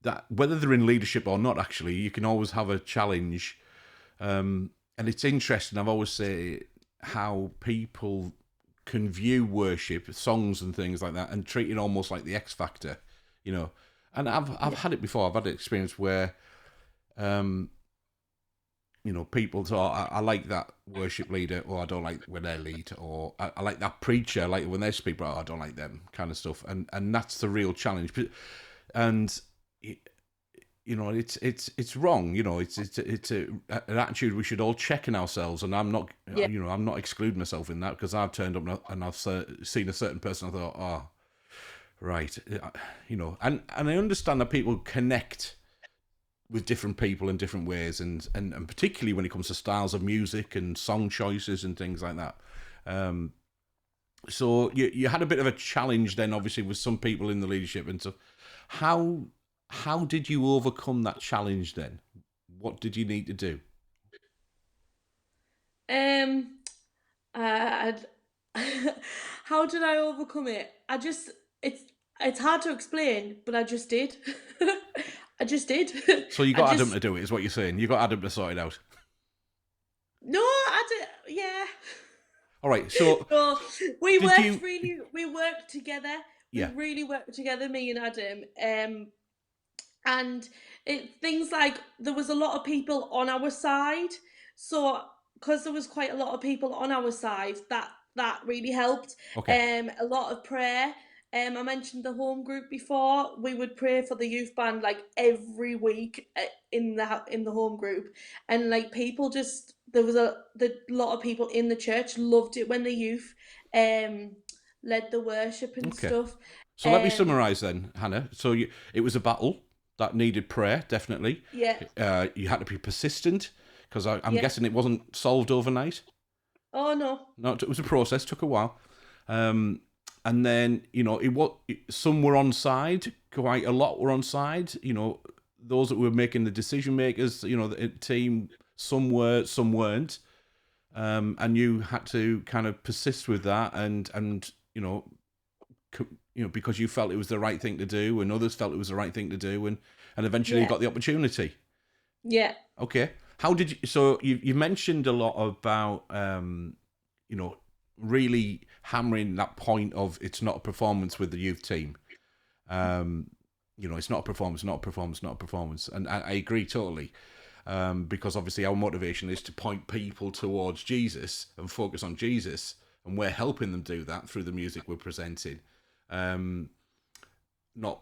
that whether they're in leadership or not, actually, you can always have a challenge. And it's interesting. I've always say how people can view worship, songs, and things like that, and treat it almost like the X Factor, you know. And I've had it before. I've had an experience where, um, people thought I like that worship leader, or I don't like when they lead, or I like that preacher, I like when they speak, but I don't like them, kind of stuff. And that's the real challenge. And it's wrong. It's an attitude we should all check in ourselves. And I'm not, yeah, I'm not excluding myself in that, because I've turned up and I've seen a certain person. I thought, oh, right, and I understand that people connect with different people in different ways, and particularly when it comes to styles of music and song choices and things like that. So you had a bit of a challenge then, obviously, with some people in the leadership and stuff. How did you overcome that challenge then? What did you need to do? um, I'd, how did I overcome it? It's hard to explain, but I just did. I just did. So you I got Adam to just do it, is what you're saying. You got Adam to sort it out. no, I did. Yeah. All right. So So did you? we worked together. We Yeah. really worked together, me and Adam. And things like there was a lot of people on our side. So because there was quite a lot of people on our side, that really helped. Okay. A lot of prayer. I mentioned the home group before. We would pray for the youth band like every week in the home group, and like people just there was the lot of people in the church loved it when the youth um led the worship and Okay. stuff. So let me Um, summarise then, Hannah. So it was a battle that needed prayer, definitely. yeah, You had to be persistent, because I'm yeah. guessing it wasn't solved overnight. Oh no. No, it was a process, took a while. Um, and then, some were on side, quite a lot were on side. Those that were making the decision makers, the team, some were, some weren't. And you had to kind of persist with that, and because you felt it was the right thing to do, and others felt it was the right thing to do, and eventually you Yeah, got the opportunity. yeah, Okay. How did you? So you mentioned a lot about really hammering that point of it's not a performance with the youth team. Um, it's not a performance, not a performance, not a performance, and I agree totally. Because obviously our motivation is to point people towards Jesus and focus on Jesus, and we're helping them do that through the music we're presenting, not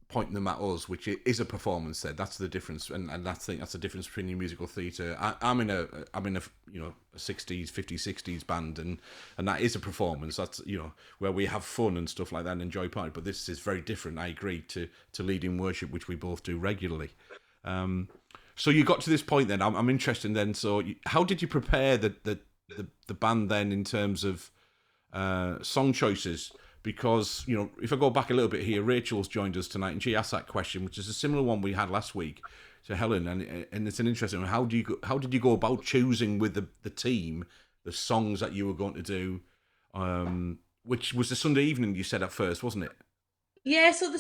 pointing them at us, which is a performance. That's the difference, and I think that's the difference between your musical theatre. I'm in a a 60s, 50s, 60s band, and that is a performance. That's where we have fun and stuff like that and enjoy party. But this is very different. I agree to leading worship, which we both do regularly. So you got to this point then. I'm interested then. So how did you prepare the band then in terms of song choices? Because if I go back a little bit here, Rachel's joined us tonight, and she asked that question, which is a similar one we had last week to Helen, and it's an interesting one. How did you go about choosing with the team the songs that you were going to do? Which was the Sunday evening you said at first, wasn't it? yeah. So the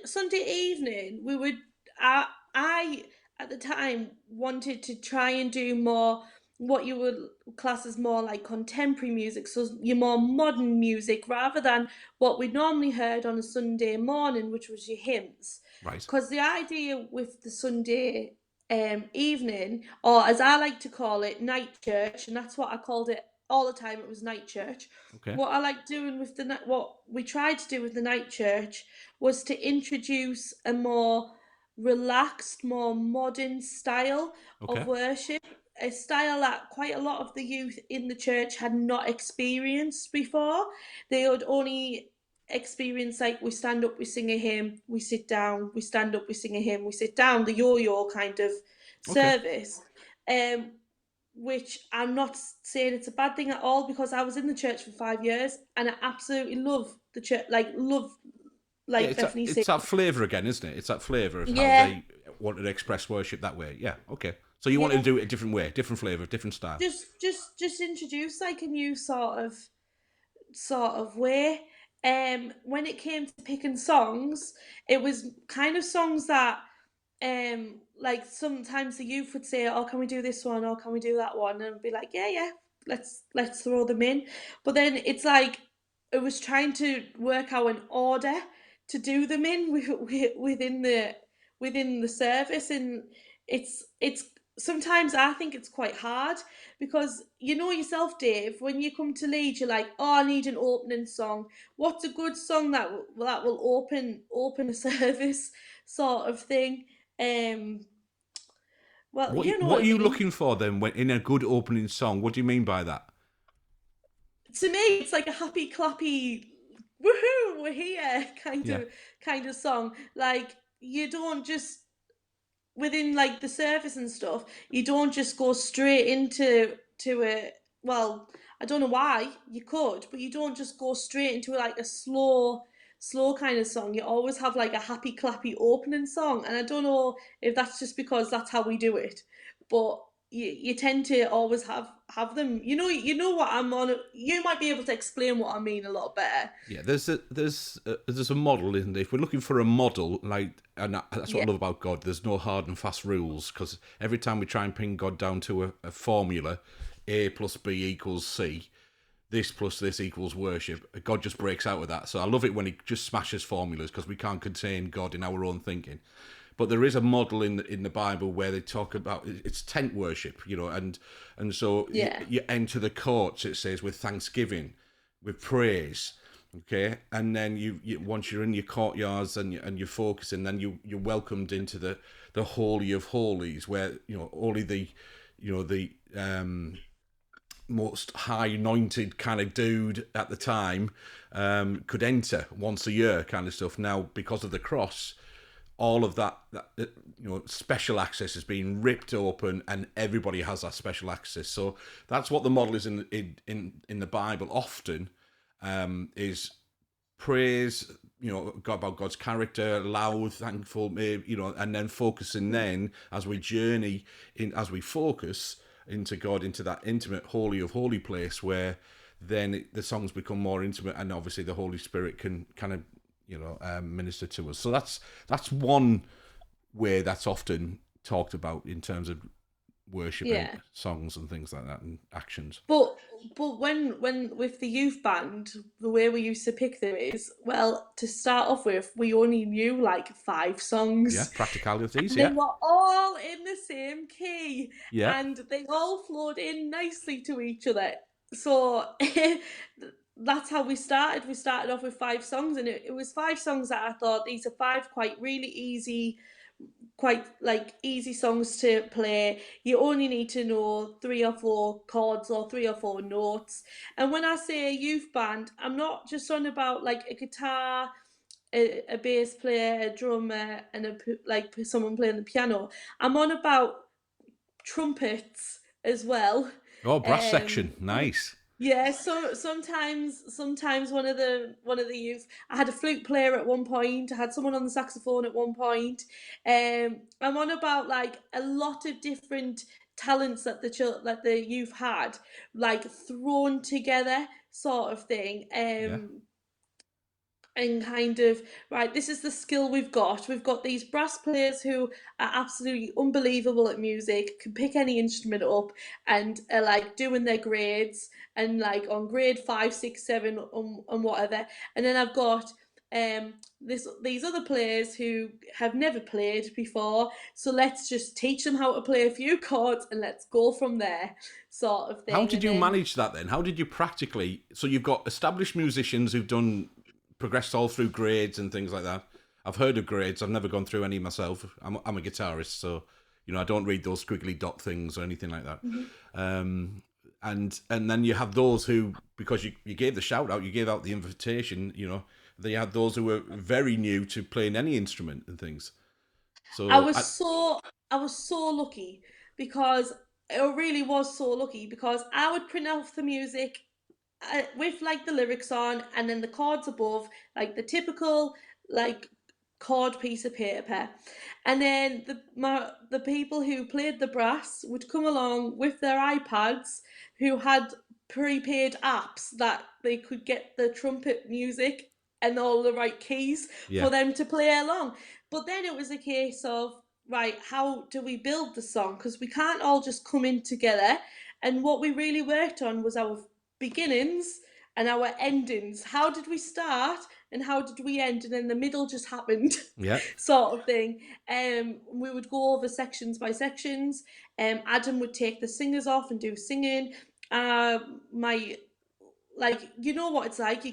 Sunday evening, we would. I at the time wanted to try and do more what you would class as more like contemporary music, so your more modern music rather than what we normally heard on a Sunday morning, which was your hymns. Right. Because the idea with the Sunday evening, or as I like to call it, night church, and that's what I called it all the time. It was night church. Okay. What I like doing with what we tried to do with the night church was to introduce a more relaxed, more modern style of Okay. worship, a style that quite a lot of the youth in the church had not experienced before. They had only experienced like we stand up, we sing a hymn, we sit down, we stand up, we sing a hymn, we sit down, the yo-yo kind of Okay. service. Um, which I'm not saying it's a bad thing at all, because I was in the church for 5 years and I absolutely love the church, Yeah, like Bethany said. it's that flavour again, isn't it? It's that flavour of how Yeah, wanted to express worship that way. Yeah, okay. So you wanted to do it a different way, different flavour, different style. Just introduce like a new sort of way. When it came to picking songs, it was kind of songs that like sometimes the youth would say, "Oh, can we do this one? Or can we do that one?" And I'd be like, "Yeah, yeah, let's throw them in." But then it's like it was trying to work out an order to do them in within the service, and it's sometimes I think it's quite hard because you know yourself, Dave. When you come to lead, you're like, "Oh, I need an opening song. What's a good song that will open a service, sort of thing." Um, well, you know What what are I you mean. looking for then when in a good opening song? What do you mean by that? To me, it's like a happy, clappy, woohoo, we're here Yeah. kind of song. Like you don't just within like the service and stuff, you don't just go straight to a well, I don't know why you could, but you don't just go straight into like a slow kind of song. You always have like a happy clappy opening song, and I don't know if that's just because that's how we do it, but you tend to always have them. You know what I'm on. You might be able to explain what I mean a lot better. Yeah, there's a model, isn't there? If we're looking for a model, like, and that's what Yeah, I love about God. There's no hard and fast rules because every time we try and pin God down to a formula, A plus B equals C, this plus this equals worship. God just breaks out with that. So I love it when he just smashes formulas because we can't contain God in our own thinking. But there is a model in the Bible where they talk about it's tent worship, and so yeah, you enter the courts. It says with thanksgiving, with praise, okay, and then you once you're in your courtyards and you're focusing, then you're welcomed into the holy of holies, where only the most high anointed kind of dude at the time could enter once a year, kind of stuff. Now because of the cross, all of that special access has been ripped open and everybody has that special access. So that's what the model is in the Bible often, is praise, God, about God's character, loud, thankful, and then focusing then as we journey in, as we focus into God, into that intimate holy of holy place where then the songs become more intimate, and obviously the Holy Spirit can kind of minister to us. So that's one way that's often talked about in terms of worship and yeah. songs and things like that and actions. But when with the youth band, the way we used to pick them is, well, to start off with, we only knew like 5 songs, Yeah, practicalities. and they Yeah, were all in the same key, yeah, and they all flowed in nicely to each other. So that's how we started. We started off with 5 songs, and it was 5 songs that I thought these are 5 quite really easy, quite like easy songs to play. You only need to know 3 or 4 chords or 3 or 4 notes. And when I say a youth band, I'm not just on about like a guitar, a bass player, a drummer, and like someone playing the piano. I'm on about trumpets as well. oh, brass Um, section, nice. yeah, so sometimes one of the youth. I had a flute player at one point. I had someone on the saxophone at one point. I'm on about like a lot of different talents that the youth had, like thrown together, sort of thing. Yeah, And kind of, right, this is the skill we've got. We've got these brass players who are absolutely unbelievable at music, can pick any instrument up, and are like doing their grades, and like on grade 5, 6, 7, and whatever. And then I've got these other players who have never played before, so let's just teach them how to play a few chords and let's go from there, sort of how thing. did And you then manage that then? How did you practically, so you've got established musicians who've done progressed all through grades and things like that. I've heard of grades. I've never gone through any myself. I'm a guitarist, so I don't read those squiggly dot things or anything like that. And then you have those who, because you gave the shout out, you gave out the invitation. They had those who were very new to playing any instrument and things. I So was so I was so lucky because I really was so lucky because I would print off the music with like the lyrics on and then the chords above, like the typical like cord piece of paper, and then the people who played the brass would come along with their iPads, who had prepaid apps that they could get the trumpet music and all the right keys Yeah. for them to play along. But then it was a case of, right, how do we build the song? Because we can't all just come in together. And what we really worked on was our beginnings and our endings. How did we start and how did we end? And then the middle just happened, Yeah. sort of thing. We would go over sections by sections. Adam would take the singers off and do singing. My like, you know what it's like. You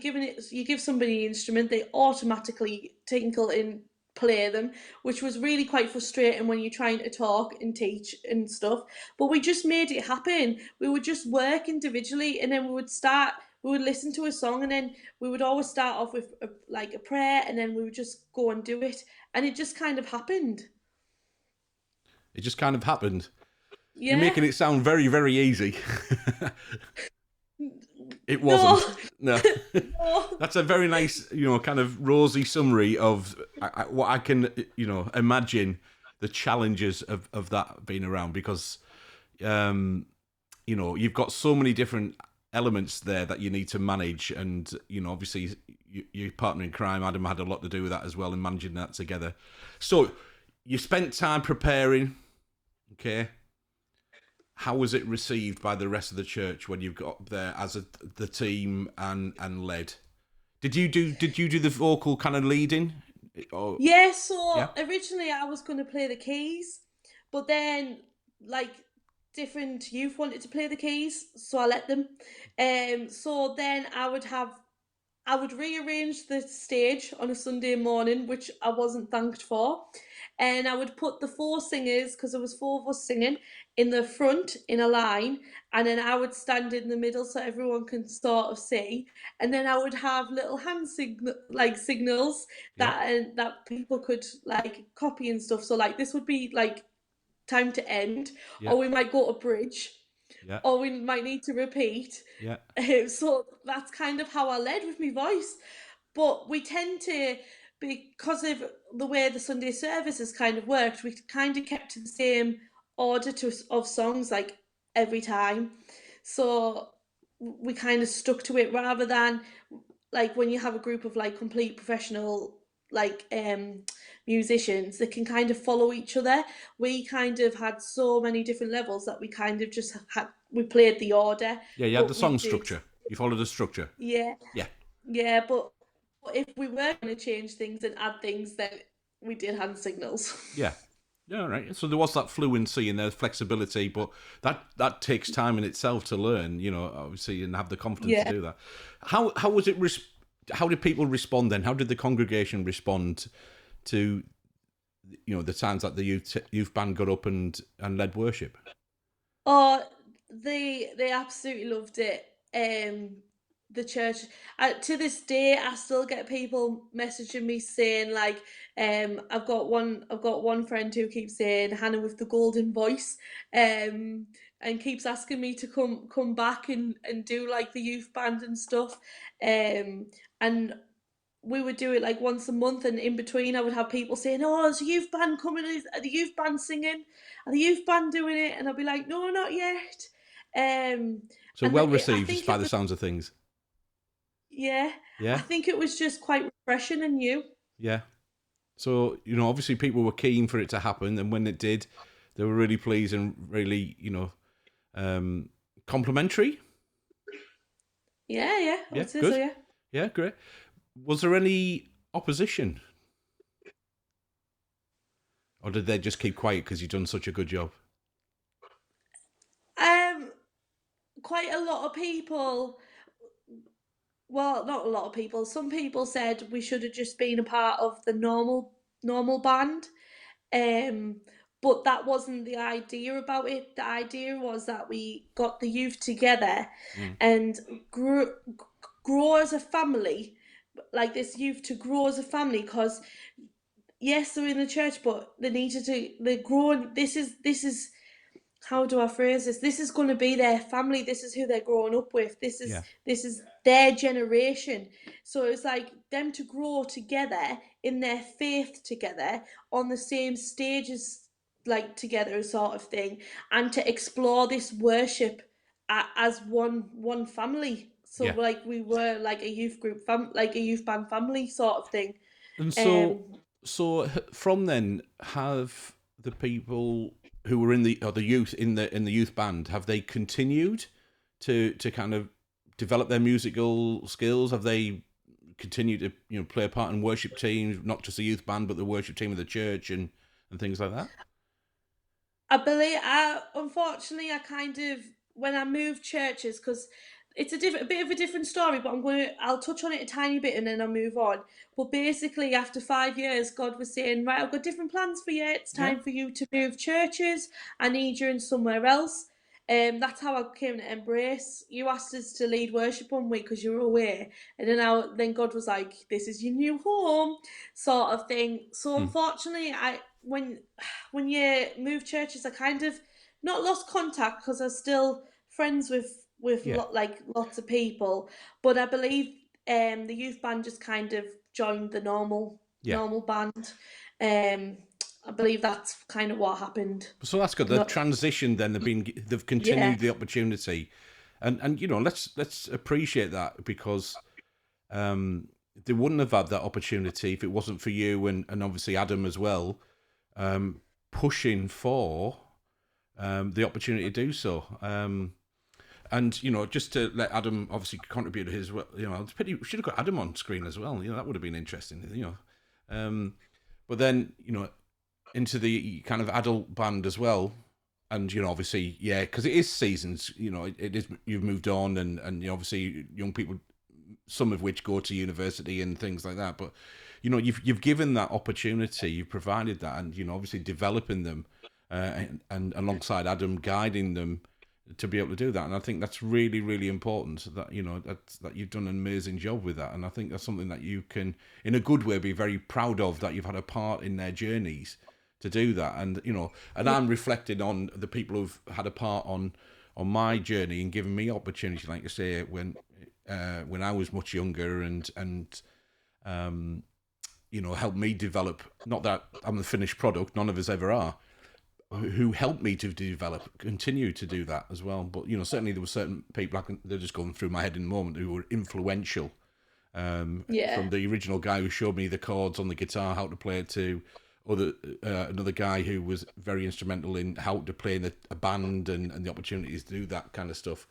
give somebody an instrument, they automatically tinkle and play them, which was really quite frustrating when you're trying to talk and teach and stuff. But we just made it happen. We would just work individually, and then we would listen to a song, and then we would always start off with like a prayer, and then we would just go and do it, and it just kind of happened. It just kind of happened. You're Yeah. making it sound very, very easy. It No. wasn't. No. No. That's a very nice, kind of rosy summary of what I can, imagine the challenges of that being around, because, you've got so many different elements there that you need to manage. And, obviously your partner in crime, Adam, had a lot to do with that as well, and managing that together. So you spent time preparing, okay? How was it received by the rest of the church when you got there as the team and led? Did you do the vocal kind of leading? Or, Yeah, so yeah? originally I was going to play the keys, but then like different youth wanted to play the keys, so I let them. So then I would rearrange the stage on a Sunday morning, which I wasn't thanked for. And I would put the four singers, because there was four of us singing, in the front in a line, and then I would stand in the middle so everyone can sort of see. And then I would have little signals Yeah. that people could like copy and stuff. So like this would be like time to end, Yeah. or we might go to bridge, Yeah. or we might need to repeat. Yeah. So that's kind of how I led with my voice. But we tend to, because of the way the Sunday services kind of worked, we kind of kept to the same order of songs like every time. So we kind of stuck to it, rather than like when you have a group of like complete professional like musicians that can kind of follow each other. We kind of had so many different levels that we kind of just we played the order. Yeah, you had the But we song did, structure. You followed the structure. yeah, Yeah. yeah. But if we were going to change things and add things, then we did hand signals. Yeah. Yeah, all right. So there was that fluency and the flexibility, but that takes time in itself to learn, obviously, and have the confidence Yeah. to do that. How was it? How did people respond then? How did the congregation respond to, the times that the youth band got up and led worship? Oh, they absolutely loved it. The church, to this day, I still get people messaging me saying like, I've got one friend who keeps saying Hannah with the golden voice, and keeps asking me to come back and do like the youth band and stuff, and we would do it like once a month, and in between I would have people saying, "Oh, is the youth band coming? Are the youth band singing? Are the youth band doing it?" And I'd be like, "No, not yet." So And well I received think by it the was, sounds of things. yeah, I Yeah, think it was just quite refreshing and new. yeah. So obviously people were keen for it to happen, and when it did, they were really pleased and really, complimentary. Yeah, I Yeah, would say so. good. Yeah. Yeah, great. Was there any opposition, or did they just keep quiet because you've done such a good job? Um, Quite a lot of people. Well, not a lot of people. Some people said we should have just been a part of the normal band. Um, but that wasn't the idea about it. The idea was that we got the youth together Mm. and grow as a family, like this youth to grow as a family. Because yes, they're in the church, but they're growing. This is how do I phrase this? This is going to be their family. This is who they're growing up with. This is Yeah. this is their generation. So it's like them to grow together in their faith together on the same stages, like together, sort of thing, and to explore this worship as one family. So Yeah. like we were like a youth group like a youth band family sort of thing. And Um, from then, have the people who were in the or the youth in the youth band, have they continued to kind of develop their musical skills? Have they continued to play a part in worship teams, not just the youth band, but the worship team of the church and things like that? I believe, unfortunately, I kind of, when I moved churches, because it's a bit of a different story, but I'll touch on it a tiny bit and then I'll move on. But basically, after 5 years, God was saying, right, I've got different plans for you. It's Yeah. time for you to move churches. I need you in somewhere else. That's how I came to Embrace. You asked us to lead worship one week because you were away, and then God was like, "This is your new home," sort of thing. So Hmm. unfortunately, when you move churches, I kind of not lost contact because I'm still friends with Yeah. lots of people, but I believe the youth band just kind of joined the Yeah. normal band. I believe that's kind of what happened. So that's good. They've Not, transitioned. Then they've yeah, continued the opportunity, and let's appreciate that, because they wouldn't have had that opportunity if it wasn't for you and obviously Adam as well, pushing for the opportunity to do so. And just to let Adam obviously contribute his, it's a pity we should have got Adam on screen as well. That would have been interesting. But then into the kind of adult band as well, and obviously, yeah, because it is seasons. It is, you've moved on, and obviously young people, some of which go to university and things like that. But you've given that opportunity, you've provided that, and obviously developing them, and alongside Adam guiding them to be able to do that. And I think that's really, really important, that that you've done an amazing job with that. And I think that's something that you can, in a good way, be very proud of, that you've had a part in their journeys to do that. And and I'm reflecting on the people who've had a part on my journey and given me opportunity, like I say, when I was much younger, and helped me develop. Not that I'm the finished product, none of us ever are. Who helped me to develop, continue to do that as well. But certainly there were certain people, they're just going through my head in the moment, who were influential. From the original guy who showed me the chords on the guitar, how to play it, to another guy who was very instrumental in how to play in a band and the opportunities to do that kind of stuff.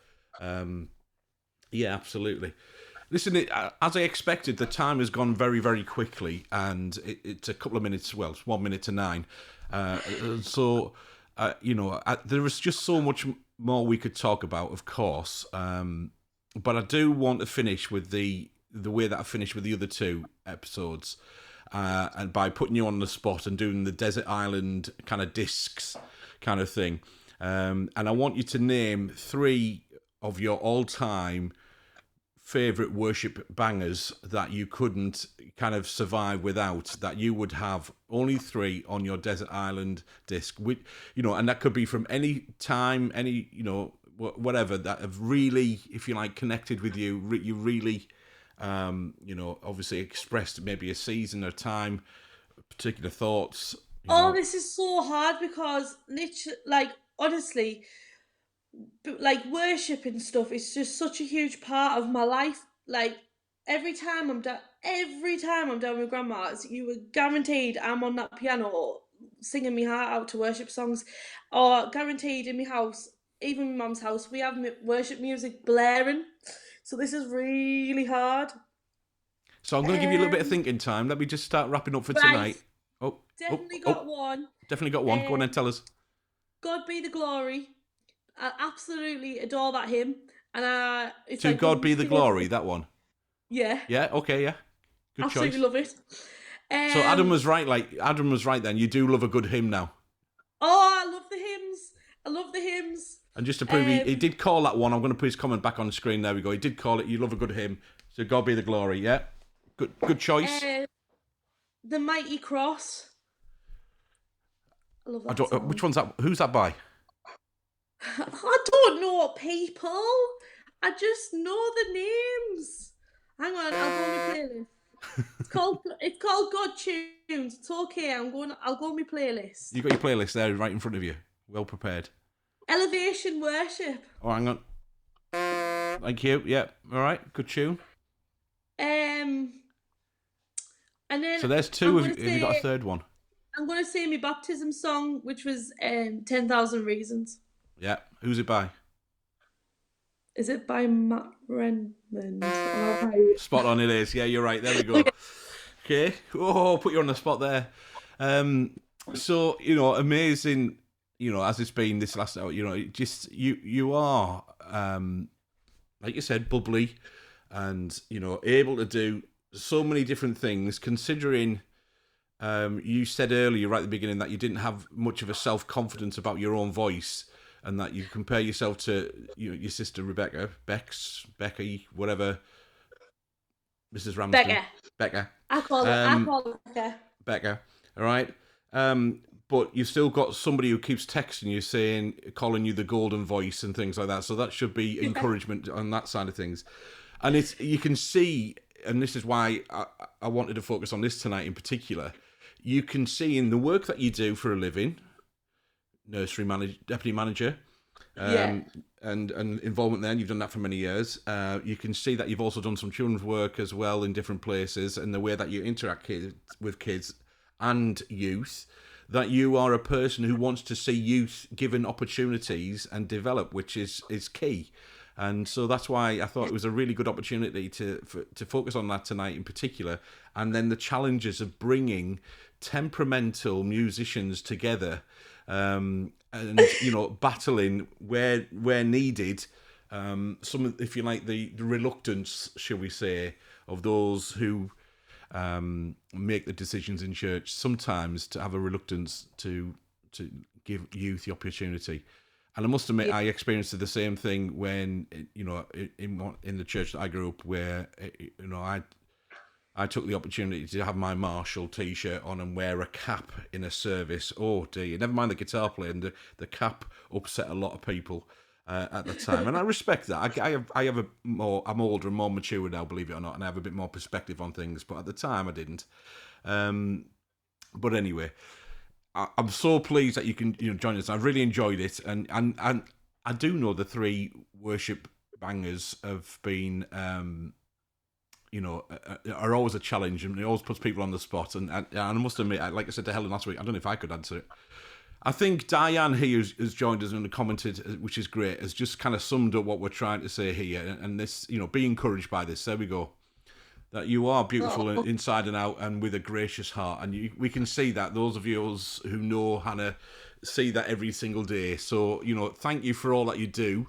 Yeah, absolutely. Listen, as I expected, the time has gone very, very quickly, and it's a couple of minutes. Well, it's 1 minute to 9. So there is just so much more we could talk about, of course. But I do want to finish with the way that I finished with the other 2 episodes, and by putting you on the spot and doing the Desert Island kind of discs kind of thing. And I want you to name 3 of your all-time favourite worship bangers that you couldn't kind of survive without, that you would have only 3 on your Desert Island disc, and that could be from any time, any, whatever, that have really, if you like, connected with you, you really, obviously expressed maybe a season or time, particular thoughts. This is so hard because literally, like, honestly, like worship and stuff is just such a huge part of my life. Like every time I'm down with grandma's, you were guaranteed I'm on that piano singing my heart out to worship songs, or guaranteed in my house, even my mum's house, we have worship music blaring. So this is really hard. So I'm going to give you a little bit of thinking time. Let me just start wrapping up for Right, tonight. Oh, definitely got one. definitely got one. Go on and tell us. God be the glory. I absolutely adore that hymn, and it's To like God be the glory, favorite. that one. Yeah, Yeah, okay, yeah. Good absolutely choice. love it. So Adam was right. Adam was right. Then you do love a good hymn now. Oh, I love the hymns. I love the hymns. And just to prove, he did call that one. I'm going to put his comment back on the screen. There we go. He did call it. You love a good hymn. So God be the glory. Yeah, good choice. The Mighty Cross. I love that song. Which one's that? Who's that by? I don't know, people. I just know the names. Hang on, I'll go on my playlist. It's called God Tunes. It's okay. I'll go on my playlist. You got your playlist there right in front of you, well prepared. Elevation Worship. Oh, hang on. Thank you. Yeah. All right. Good tune. And then So there's two. Have you got a third one? I'm gonna say my baptism song, which was 10,000 Reasons. Yeah. Who's it by? Is it by Matt Redmond? Spot on. It is. Yeah, you're right. There we go. Okay. Oh, put you on the spot there. So amazing. As it's been this last hour, just you are, like you said, bubbly, and able to do so many different things. Considering, you said earlier right at the beginning that you didn't have much of a self-confidence about your own voice, and that you compare yourself to your sister Rebecca, Becky, whatever, Mrs. Ramsden, Becca. I call her Becca. Becca. All right. But you've still got somebody who keeps texting you calling you the golden voice and things like that. So that should be encouragement on that side of things. And you can see, and this is why I wanted to focus on this tonight in particular. You can see in the work that you do for a living, nursery manager, deputy manager, and involvement there. And you've done that for many years. You can see that you've also done some children's work as well in different places, and the way that you interact with kids and youth. That you are a person who wants to see youth given opportunities and develop, which is key. And so that's why I thought it was a really good opportunity to focus on that tonight in particular. And then the challenges of bringing temperamental musicians together, and battling where needed. Some, if you like, the reluctance, shall we say, of those who make the decisions in church, sometimes to have a reluctance to give youth the opportunity. And I must admit, I experienced the same thing when, in the church that I grew up, where, I took the opportunity to have my Marshall T-shirt on and wear a cap in a service. Oh dear, never mind the guitar playing, the cap upset a lot of people at the time, and I respect that. I'm older and more mature now, believe it or not, and I have a bit more perspective on things. But at the time, I didn't. But anyway, I'm so pleased that you can join us. I've really enjoyed it, and I do know the three worship bangers have been, are always a challenge, and it always puts people on the spot. And I must admit, like I said to Helen last week, I don't know if I could answer it. I think Diane here has joined us and commented, which is great, has just kind of summed up what we're trying to say here. And this, be encouraged by this. There we go. That you are beautiful inside and out, and with a gracious heart. And we can see that. Those of you who know Hannah see that every single day. So, thank you for all that you do.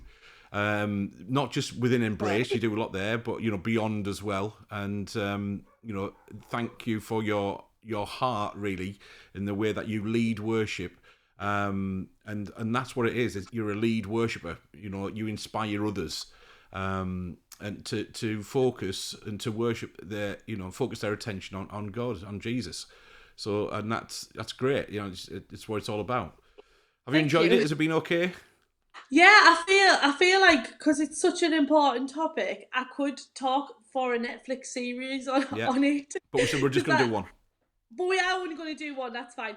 Not just within Embrace, you do a lot there, but, beyond as well. And, thank you for your heart, really, in the way that you lead worship. And that's what it is. You're a lead worshipper. You inspire others, and to focus and to worship focus their attention on God, on Jesus. So, and that's great. It's what it's all about. Have you enjoyed it? Has it been okay? Yeah, I feel like, because it's such an important topic, I could talk for a Netflix series on it. But we said we're just going to do one. But we are only going to do one, that's fine.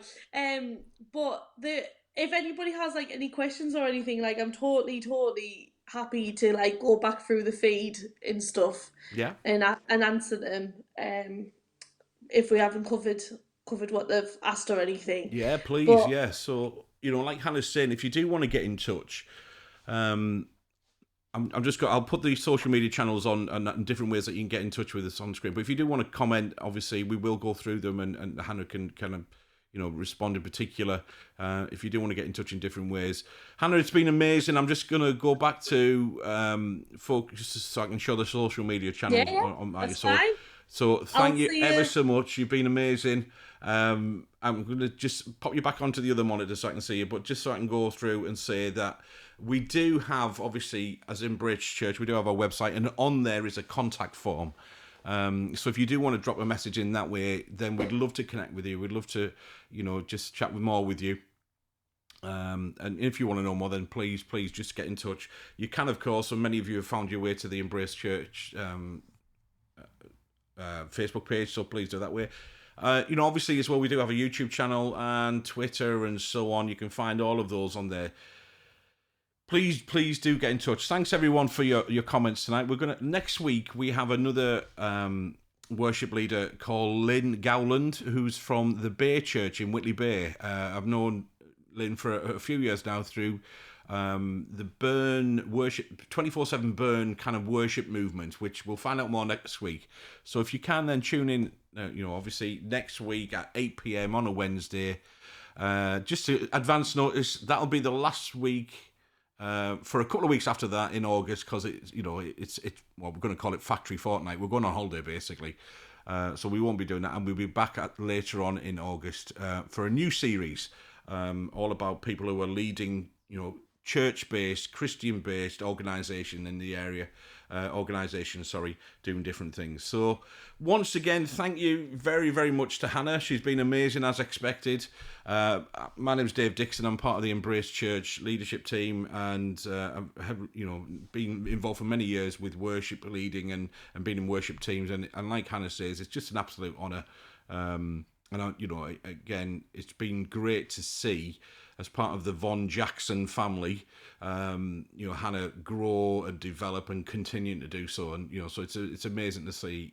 But if anybody has any questions or anything, I'm totally happy to go back through the feed and stuff. Yeah. And answer them. If we haven't covered what they've asked or anything. Yeah, please. Yeah. So like Hannah's saying, if you do want to get in touch, I'll put the social media channels on and different ways that you can get in touch with us on screen. But if you do want to comment, obviously we will go through them, and Hannah can kind of respond in particular. If you do want to get in touch in different ways, Hannah, it's been amazing. I'm just gonna go back to focus so I can show the social media channels on my fine. So thank you ever so much. You've been amazing. I'm going to just pop you back onto the other monitor so I can see you, but just so I can go through and say that we do have, obviously, as Embrace Church, we do have our website, and on there is a contact form. So if you do want to drop a message in that way, then we'd love to connect with you. We'd love to, just chat more with you. And if you want to know more, then please just get in touch. You can, of course, and many of you have found your way to the Embrace Church Facebook page, so please do that way. Obviously as well, we do have a YouTube channel and Twitter and so on. You can find all of those on there. Please do get in touch. Thanks everyone for your comments tonight. Next week we have another worship leader called Lynn Gowland, who's from the Bay Church in Whitley Bay. I've known Lynn for a few years now through the Burn worship, 24/7 Burn kind of worship movement, which we'll find out more next week. So if you can, then tune in, obviously next week at 8 p.m. on a Wednesday. Just to advance notice, that'll be the last week for a couple of weeks after that in August, because it's we're going to call it Factory Fortnight. We're going on holiday basically, so we won't be doing that, and we'll be back later on in August for a new series all about people who are leading, church-based, Christian-based organisation in the area. Doing different things. So once again, thank you very, very much to Hannah. She's been amazing as expected. My name's Dave Dixon. I'm part of the Embrace Church leadership team, and have been involved for many years with worship leading and being in worship teams. And like Hannah says, it's just an absolute honour. Again, it's been great to see, as part of the Von Jackson family, Hannah grow and develop and continue to do so. And, so it's amazing to see,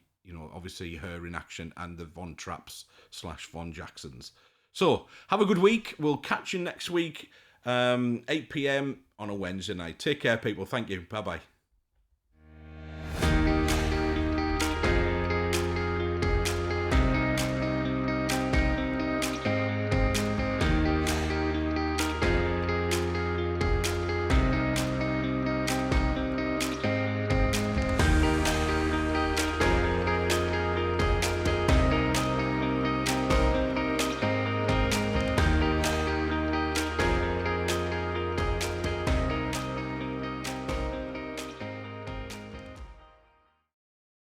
obviously her in action, and the Von Traps / Von Jacksons. So have a good week. We'll catch you next week, 8 p.m. on a Wednesday night. Take care, people. Thank you. Bye-bye.